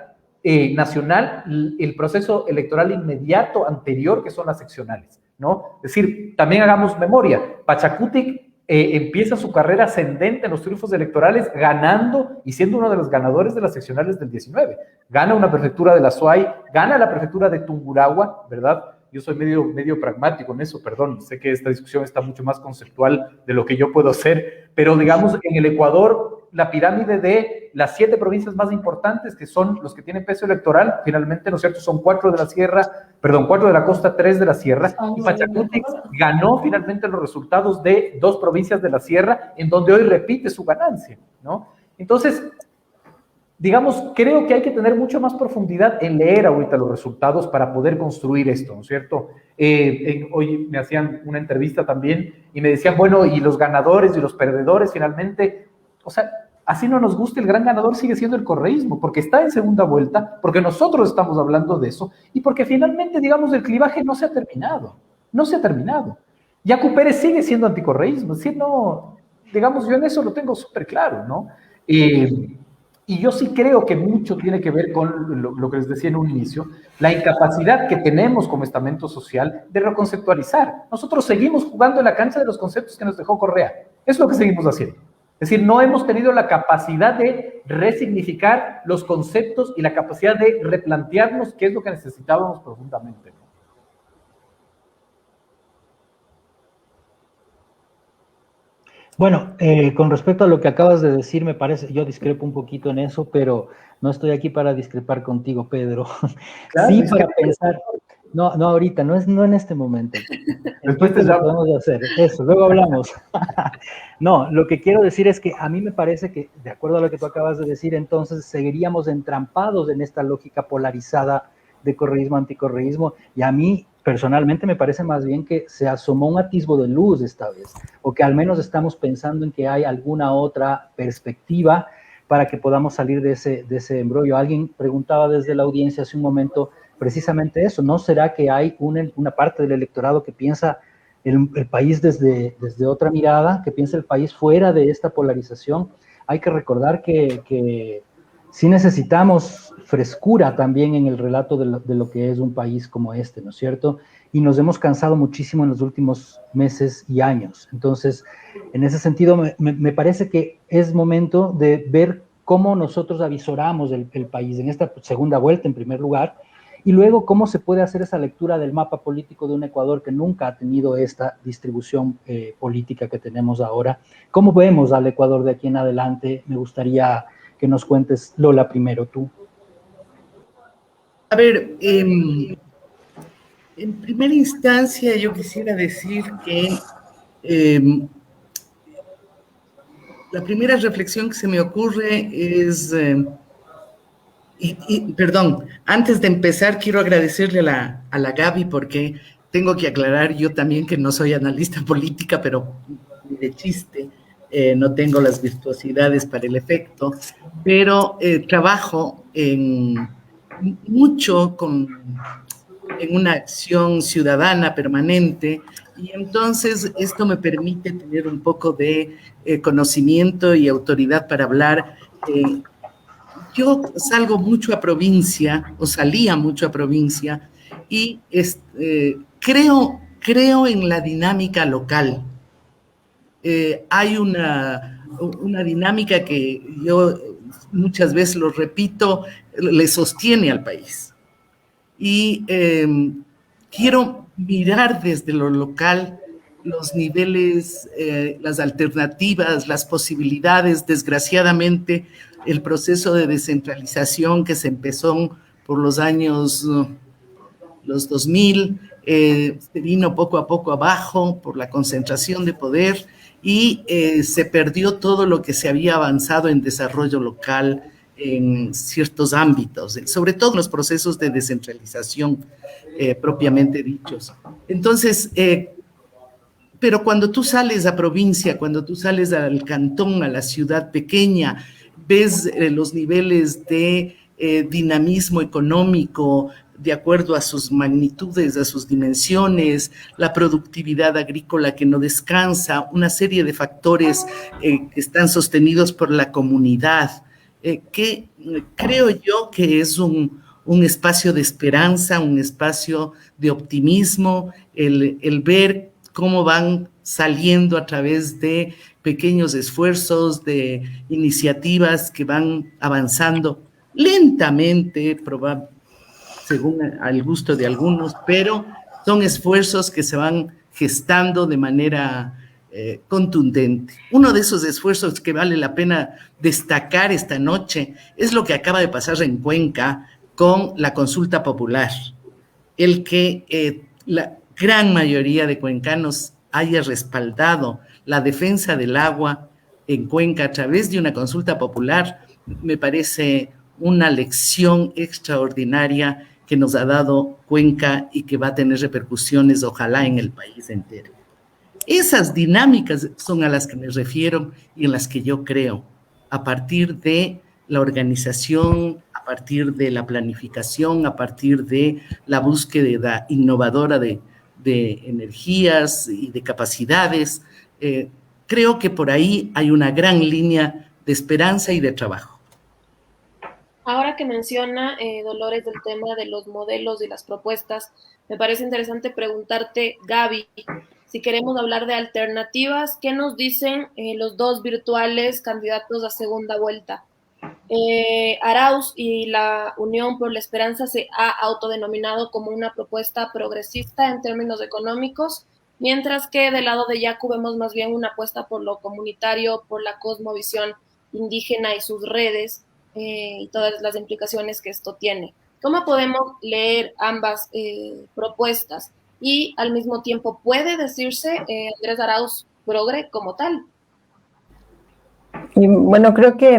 nacional, el proceso electoral inmediato anterior, que son las seccionales, ¿no? Es decir, también hagamos memoria. Pachacutic empieza su carrera ascendente en los triunfos electorales ganando y siendo uno de los ganadores de las seccionales del 19. Gana una prefectura de la SUAY, gana la prefectura de Tungurahua, ¿verdad? Yo soy medio pragmático en eso, perdón, sé que esta discusión está mucho más conceptual de lo que yo puedo hacer, pero digamos, en el Ecuador, la pirámide de las 7 provincias más importantes, que son los que tienen peso electoral, finalmente, ¿no es cierto?, son 4 de la sierra, perdón, 4 de la costa, 3 de la sierra, y Pachacutic ganó finalmente los resultados de 2 provincias de la sierra, en donde hoy repite su ganancia, ¿no? Entonces, digamos, creo que hay que tener mucho más profundidad en leer ahorita los resultados para poder construir esto, ¿no es cierto? Hoy me hacían una entrevista también y me decían, bueno, y los ganadores y los perdedores finalmente, o sea, así no nos gusta, el gran ganador sigue siendo el correísmo, porque está en segunda vuelta, porque nosotros estamos hablando de eso y porque finalmente, digamos, el clivaje no se ha terminado, no se ha terminado. Yacu Pérez sigue siendo anticorreísmo, es decir, no, digamos, yo en eso lo tengo súper claro, ¿no? Y yo sí creo que mucho tiene que ver con lo que les decía en un inicio, la incapacidad que tenemos como estamento social de reconceptualizar. Nosotros seguimos jugando en la cancha de los conceptos que nos dejó Correa. Es lo que seguimos haciendo. Es decir, no hemos tenido la capacidad de resignificar los conceptos y la capacidad de replantearnos qué es lo que necesitábamos profundamente. Bueno, con respecto a lo que acabas de decir, me parece, yo discrepo un poquito en eso, pero no estoy aquí para discrepar contigo, Pedro. Claro, sí, para pensar, no ahorita, no en este momento. Después te lo podemos hacer, eso, luego hablamos. No, lo que quiero decir es que a mí me parece que, de acuerdo a lo que tú acabas de decir, entonces seguiríamos entrampados en esta lógica polarizada de correísmo, anticorreísmo, y a mí personalmente me parece más bien que se asomó un atisbo de luz esta vez, o que al menos estamos pensando en que hay alguna otra perspectiva para que podamos salir de ese embrollo. Alguien preguntaba desde la audiencia hace un momento precisamente eso, ¿no será que hay una parte del electorado que piensa el país desde otra mirada, que piensa el país fuera de esta polarización? Hay que recordar que sí necesitamos frescura también en el relato de lo que es un país como este, ¿no es cierto? Y nos hemos cansado muchísimo en los últimos meses y años. Entonces, en ese sentido, me parece que es momento de ver cómo nosotros avisoramos el país en esta segunda vuelta, en primer lugar, y luego cómo se puede hacer esa lectura del mapa político de un Ecuador que nunca ha tenido esta distribución política que tenemos ahora. ¿Cómo vemos al Ecuador de aquí en adelante? Me gustaría que nos cuentes, Lola, primero tú. A ver, en primera instancia yo quisiera decir que la primera reflexión que se me ocurre es, perdón, antes de empezar quiero agradecerle a la Gaby porque tengo que aclarar yo también que no soy analista política, pero de chiste. No tengo las virtuosidades para el efecto, pero trabajo mucho con en una acción ciudadana permanente, y entonces esto me permite tener un poco de conocimiento y autoridad para hablar. Yo salgo mucho a provincia, o salía mucho a provincia, y creo en la dinámica local. Hay una dinámica que yo muchas veces lo repito, le sostiene al país. Y quiero mirar desde lo local los niveles, las alternativas, las posibilidades. Desgraciadamente, el proceso de descentralización que se empezó por los años los 2000, se vino poco a poco abajo por la concentración de poder y se perdió todo lo que se había avanzado en desarrollo local en ciertos ámbitos, sobre todo los procesos de descentralización propiamente dichos. Entonces, pero cuando tú sales a provincia, cuando tú sales al cantón, a la ciudad pequeña, ves los niveles de dinamismo económico de acuerdo a sus magnitudes, a sus dimensiones, la productividad agrícola que no descansa, una serie de factores que están sostenidos por la comunidad, que creo yo que es un espacio de esperanza, un espacio de optimismo, el ver cómo van saliendo a través de pequeños esfuerzos, de iniciativas que van avanzando lentamente, según al gusto de algunos, pero son esfuerzos que se van gestando de manera contundente. Uno de esos esfuerzos que vale la pena destacar esta noche es lo que acaba de pasar en Cuenca con la consulta popular. El que la gran mayoría de cuencanos haya respaldado la defensa del agua en Cuenca a través de una consulta popular, me parece una lección extraordinaria que nos ha dado Cuenca y que va a tener repercusiones, ojalá, en el país entero. Esas dinámicas son a las que me refiero y en las que yo creo, a partir de la organización, a partir de la planificación, a partir de la búsqueda innovadora de energías y de capacidades. Creo que por ahí hay una gran línea de esperanza y de trabajo. Ahora que menciona, Dolores, del tema de los modelos y las propuestas, me parece interesante preguntarte, Gaby, si queremos hablar de alternativas, ¿qué nos dicen los dos virtuales candidatos a segunda vuelta? Arauz y la Unión por la Esperanza se ha autodenominado como una propuesta progresista en términos económicos, mientras que del lado de Yacu vemos más bien una apuesta por lo comunitario, por la cosmovisión indígena y sus redes, y todas las implicaciones que esto tiene. ¿Cómo podemos leer ambas propuestas? Y al mismo tiempo, ¿puede decirse Andrés Arauz progre como tal? Y bueno, creo que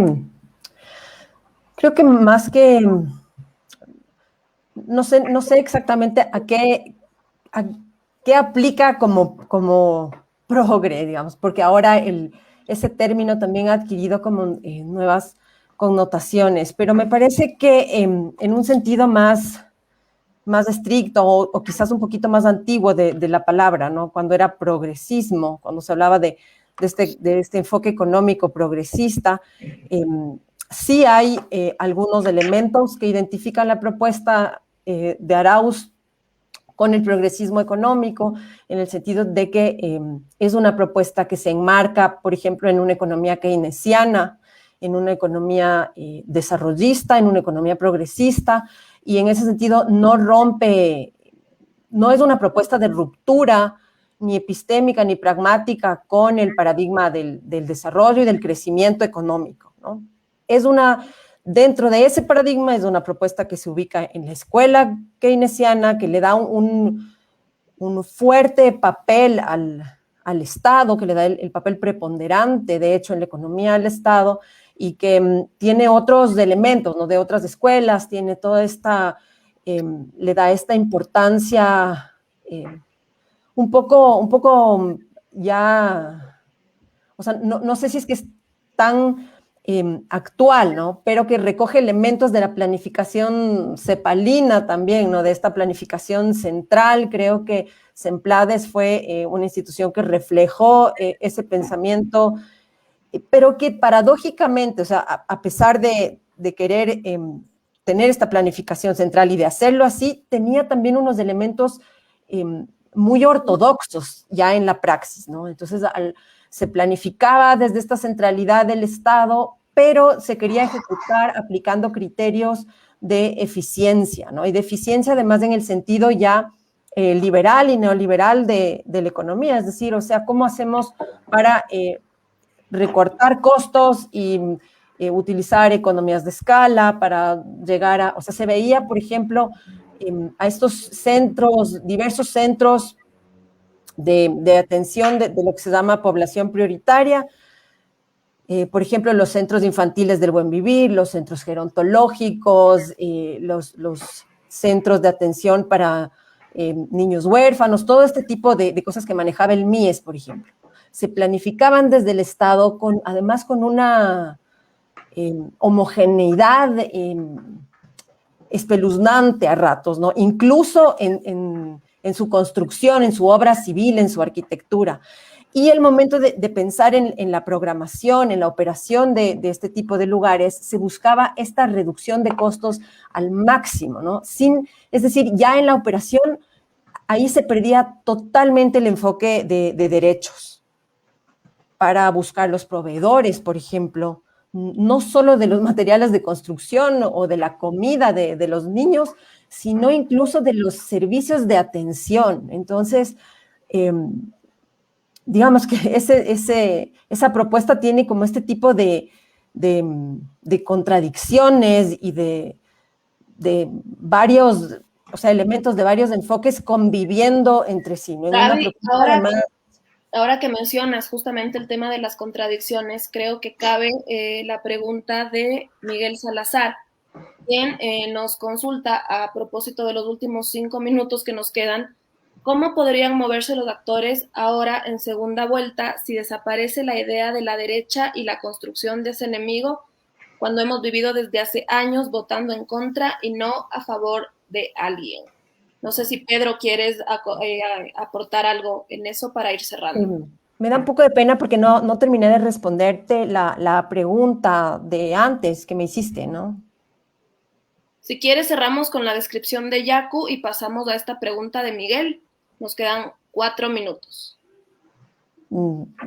más que, no sé exactamente a qué aplica como progre, digamos, porque ahora ese término también ha adquirido como nuevas connotaciones, pero me parece que en un sentido más estricto o quizás un poquito más antiguo de la palabra, ¿no? Cuando era progresismo, cuando se hablaba de este enfoque económico progresista, sí hay algunos elementos que identifican la propuesta de Arauz con el progresismo económico, en el sentido de que es una propuesta que se enmarca, por ejemplo, en una economía keynesiana, en una economía desarrollista, en una economía progresista, y en ese sentido no es una propuesta de ruptura ni epistémica ni pragmática con el paradigma del desarrollo y del crecimiento económico, ¿no? Dentro de ese paradigma es una propuesta que se ubica en la escuela keynesiana, que le da un fuerte papel al Estado, que le da el papel preponderante, de hecho, en la economía del Estado, y que tiene otros elementos, ¿no? De otras escuelas, tiene toda esta, le da esta importancia un poco ya, o sea, no sé si es que es tan actual, ¿no? Pero que recoge elementos de la planificación cepalina también, ¿no? De esta planificación central. Creo que Semplades fue una institución que reflejó ese pensamiento, pero que paradójicamente, o sea, a pesar de querer tener esta planificación central y de hacerlo así, tenía también unos elementos muy ortodoxos ya en la praxis, ¿no? Entonces, se planificaba desde esta centralidad del Estado, pero se quería ejecutar aplicando criterios de eficiencia, ¿no? Y de eficiencia además en el sentido ya liberal y neoliberal de la economía, es decir, o sea, ¿cómo hacemos para recortar costos y utilizar economías de escala para llegar a, o sea, se veía, por ejemplo, a estos centros, diversos centros de atención de lo que se llama población prioritaria, por ejemplo, los centros infantiles del buen vivir, los centros gerontológicos, los centros de atención para niños huérfanos, todo este tipo de cosas que manejaba el MIES, por ejemplo. Se planificaban desde el Estado, además con una homogeneidad espeluznante a ratos, ¿no? Incluso en su construcción, en su obra civil, en su arquitectura. Y el momento de pensar en la programación, en la operación de este tipo de lugares, se buscaba esta reducción de costos al máximo, ¿no? Es decir, ya en la operación, ahí se perdía totalmente el enfoque de derechos para buscar los proveedores, por ejemplo, no solo de los materiales de construcción o de la comida de los niños, sino incluso de los servicios de atención. Entonces, digamos que esa propuesta tiene como este tipo de contradicciones y de varios, o sea, elementos de varios enfoques conviviendo entre sí, ¿no? Gaby, ahora que mencionas justamente el tema de las contradicciones, creo que cabe la pregunta de Miguel Salazar, quien nos consulta a propósito de los últimos 5 minutos que nos quedan. ¿Cómo podrían moverse los actores ahora en segunda vuelta si desaparece la idea de la derecha y la construcción de ese enemigo, cuando hemos vivido desde hace años votando en contra y no a favor de alguien? No sé si Pedro quieres aportar algo en eso para ir cerrando. Me da un poco de pena porque no terminé de responderte la pregunta de antes que me hiciste, ¿no? Si quieres, cerramos con la descripción de Yaku y pasamos a esta pregunta de Miguel. Nos quedan 4 minutos.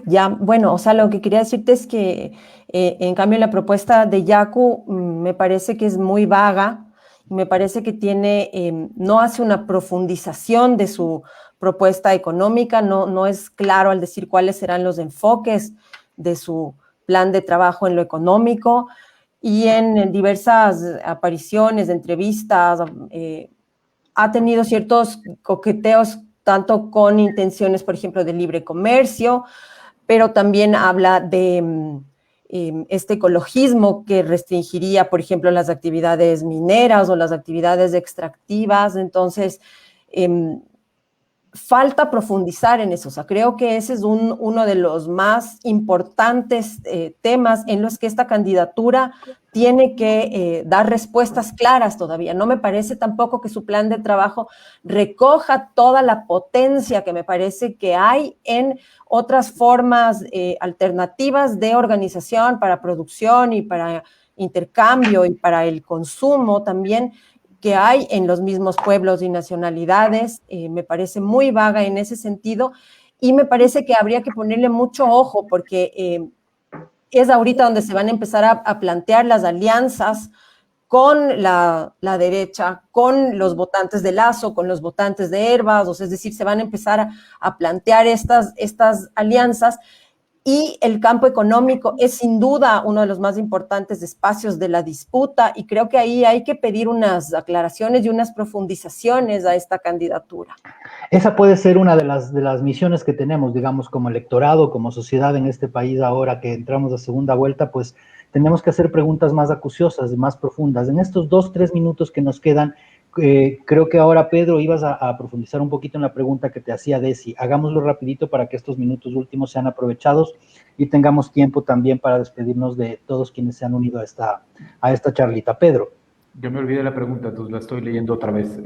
Ya, bueno, o sea, lo que quería decirte es que, en cambio, la propuesta de Yaku me parece que es muy vaga, me parece que no hace una profundización de su propuesta económica, no es claro al decir cuáles serán los enfoques de su plan de trabajo en lo económico, y en diversas apariciones, entrevistas, ha tenido ciertos coqueteos tanto con intenciones, por ejemplo, de libre comercio, pero también habla de este ecologismo que restringiría, por ejemplo, las actividades mineras o las actividades extractivas. Entonces, falta profundizar en eso. O sea, creo que ese es uno de los más importantes temas en los que esta candidatura tiene que dar respuestas claras todavía. No me parece tampoco que su plan de trabajo recoja toda la potencia que me parece que hay en otras formas alternativas de organización para producción y para intercambio y para el consumo también, que hay en los mismos pueblos y nacionalidades. Me parece muy vaga en ese sentido y me parece que habría que ponerle mucho ojo porque es ahorita donde se van a empezar a plantear las alianzas con la derecha, con los votantes de Lasso, con los votantes de Hervas, o sea, es decir, se van a empezar a plantear estas alianzas. Y el campo económico es sin duda uno de los más importantes espacios de la disputa y creo que ahí hay que pedir unas aclaraciones y unas profundizaciones a esta candidatura. Esa puede ser una de las misiones que tenemos, digamos, como electorado, como sociedad en este país ahora que entramos a segunda vuelta, pues tenemos que hacer preguntas más acuciosas y más profundas. En estos 2-3 minutos que nos quedan, Creo que ahora, Pedro, ibas a profundizar un poquito en la pregunta que te hacía Desi. Hagámoslo rapidito para que estos minutos últimos sean aprovechados y tengamos tiempo también para despedirnos de todos quienes se han unido a esta charlita. Pedro. Yo me olvidé la pregunta, entonces la estoy leyendo otra vez.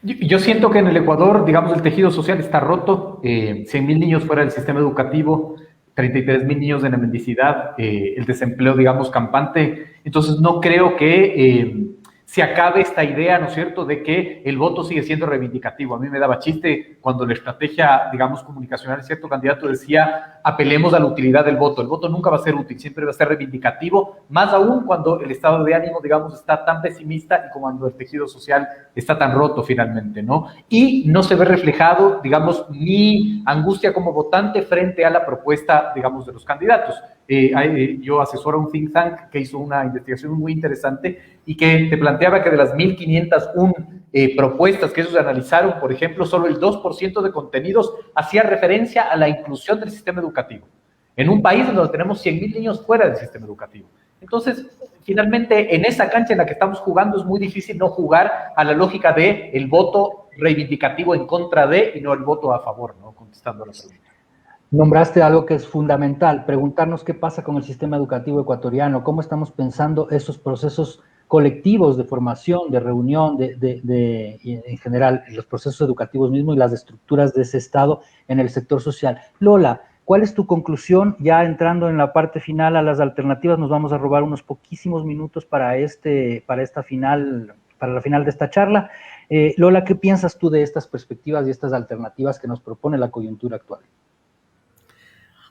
Yo siento que en el Ecuador, digamos, el tejido social está roto. 100,000 niños fuera del sistema educativo, 33,000 niños de la mendicidad, el desempleo, digamos, campante. Entonces no creo que se acabe esta idea, ¿no es cierto?, de que el voto sigue siendo reivindicativo. A mí me daba chiste cuando la estrategia, digamos, comunicacional de cierto candidato decía, apelemos a la utilidad del voto. El voto nunca va a ser útil, siempre va a ser reivindicativo, más aún cuando el estado de ánimo, digamos, está tan pesimista y cuando el tejido social está tan roto finalmente, ¿no? Y no se ve reflejado, digamos, mi angustia como votante frente a la propuesta, digamos, de los candidatos. Yo asesoro a un think tank que hizo una investigación muy interesante y que te planteaba que de las 1,501 propuestas que ellos analizaron, por ejemplo, solo el 2% de contenidos hacía referencia a la inclusión del sistema educativo, en un país donde tenemos 100,000 niños fuera del sistema educativo. Entonces, finalmente, en esa cancha en la que estamos jugando es muy difícil no jugar a la lógica de el voto reivindicativo en contra de y no el voto a favor, ¿no? Contestando a la pregunta. Nombraste algo que es fundamental, preguntarnos qué pasa con el sistema educativo ecuatoriano, cómo estamos pensando esos procesos colectivos de formación, de reunión, en general, los procesos educativos mismos y las estructuras de ese Estado en el sector social. Lola, ¿cuál es tu conclusión? Ya entrando en la parte final a las alternativas, nos vamos a robar unos poquísimos minutos para la final de esta charla. Lola, ¿qué piensas tú de estas perspectivas y estas alternativas que nos propone la coyuntura actual?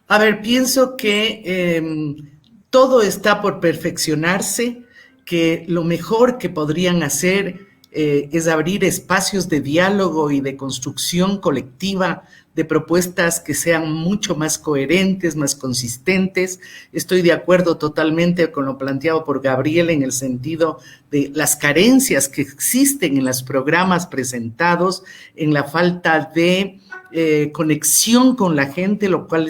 A ver, pienso que todo está por perfeccionarse, que lo mejor que podrían hacer es abrir espacios de diálogo y de construcción colectiva de propuestas que sean mucho más coherentes, más consistentes. Estoy de acuerdo totalmente con lo planteado por Gabriel en el sentido de las carencias que existen en los programas presentados, en la falta de conexión con la gente, lo cual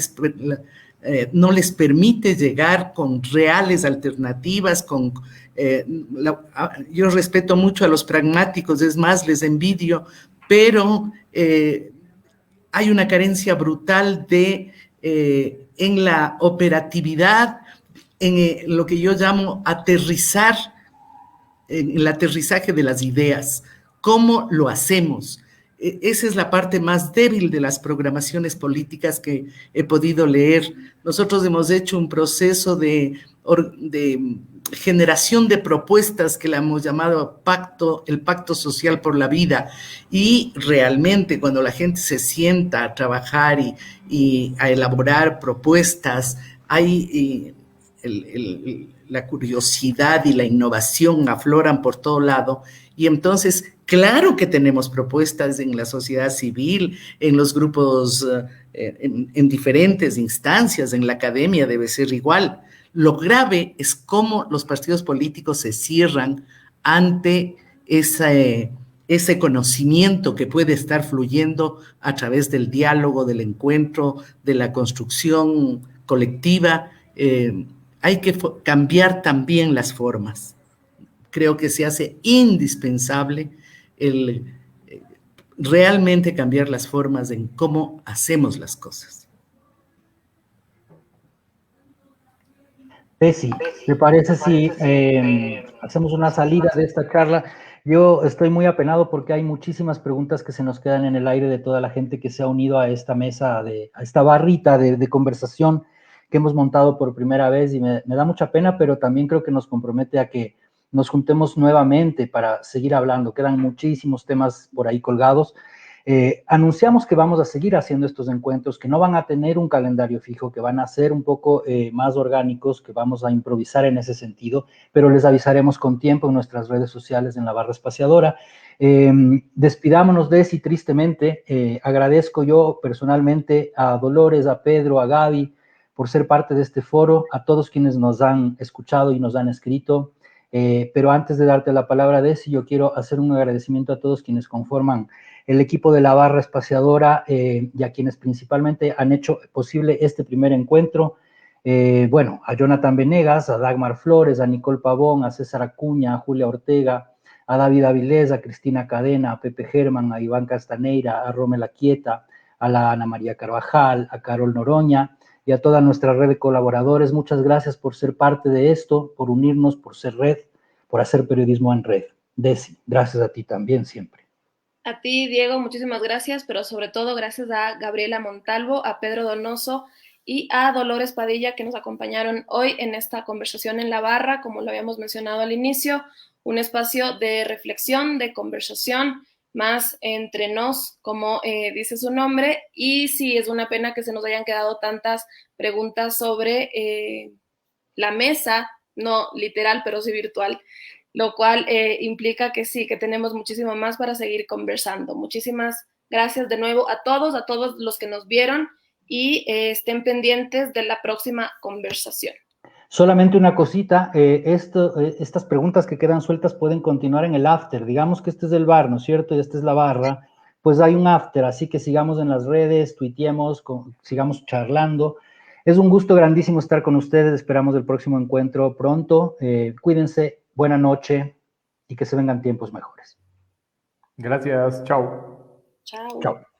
no les permite llegar con reales alternativas, yo respeto mucho a los pragmáticos, es más, les envidio, pero hay una carencia brutal en la operatividad, en lo que yo llamo aterrizar, en el aterrizaje de las ideas. ¿Cómo lo hacemos? Esa es la parte más débil de las programaciones políticas que he podido leer. Nosotros hemos hecho un proceso de generación de propuestas que la hemos llamado el pacto social por la vida, y realmente cuando la gente se sienta a trabajar y a elaborar propuestas, hay la curiosidad y la innovación afloran por todo lado, y entonces claro que tenemos propuestas en la sociedad civil, en los grupos, en diferentes instancias, en la academia debe ser igual. Lo grave es cómo los partidos políticos se cierran ante ese conocimiento que puede estar fluyendo a través del diálogo, del encuentro, de la construcción colectiva. Hay que cambiar también las formas. Creo que se hace indispensable realmente cambiar las formas en cómo hacemos las cosas. Desi, ¿te parece si hacemos una salida de esta charla? Yo estoy muy apenado porque hay muchísimas preguntas que se nos quedan en el aire de toda la gente que se ha unido a esta mesa, a esta barrita de conversación que hemos montado por primera vez, y me da mucha pena, pero también creo que nos compromete a que nos juntemos nuevamente para seguir hablando. Quedan muchísimos temas por ahí colgados. Anunciamos que vamos a seguir haciendo estos encuentros, que no van a tener un calendario fijo, que van a ser un poco más orgánicos, que vamos a improvisar en ese sentido, pero les avisaremos con tiempo en nuestras redes sociales, en la barra espaciadora. Despidámonos de Desi tristemente. Agradezco yo personalmente a Dolores, a Pedro, a Gaby, por ser parte de este foro, a todos quienes nos han escuchado y nos han escrito. Pero antes de darte la palabra, Desi, yo quiero hacer un agradecimiento a todos quienes conforman el equipo de la barra espaciadora y a quienes principalmente han hecho posible este primer encuentro. Bueno, a Jonathan Venegas, a Dagmar Flores, a Nicole Pavón, a César Acuña, a Julia Ortega, a David Avilés, a Cristina Cadena, a Pepe Germán, a Iván Castaneira, a Romela Quieta, a la Ana María Carvajal, a Carol Noroña y a toda nuestra red de colaboradores. Muchas gracias por ser parte de esto, por unirnos, por ser red, por hacer periodismo en red. Desi, gracias a ti también siempre. A ti, Diego, muchísimas gracias, pero sobre todo gracias a Gabriela Montalvo, a Pedro Donoso y a Dolores Padilla, que nos acompañaron hoy en esta conversación en la barra, como lo habíamos mencionado al inicio, un espacio de reflexión, de conversación, más entre nos, como dice su nombre, y sí, es una pena que se nos hayan quedado tantas preguntas sobre la mesa, no literal, pero sí virtual, lo cual implica que sí, que tenemos muchísimo más para seguir conversando. Muchísimas gracias de nuevo a todos los que nos vieron y estén pendientes de la próxima conversación. Solamente una cosita, estas preguntas que quedan sueltas pueden continuar en el after. Digamos que este es el bar, ¿no es cierto? Y esta es la barra. Pues hay un after, así que sigamos en las redes, tuiteemos, sigamos charlando. Es un gusto grandísimo estar con ustedes. Esperamos el próximo encuentro pronto. Cuídense, buena noche y que se vengan tiempos mejores. Gracias, chao. Chao. Chao.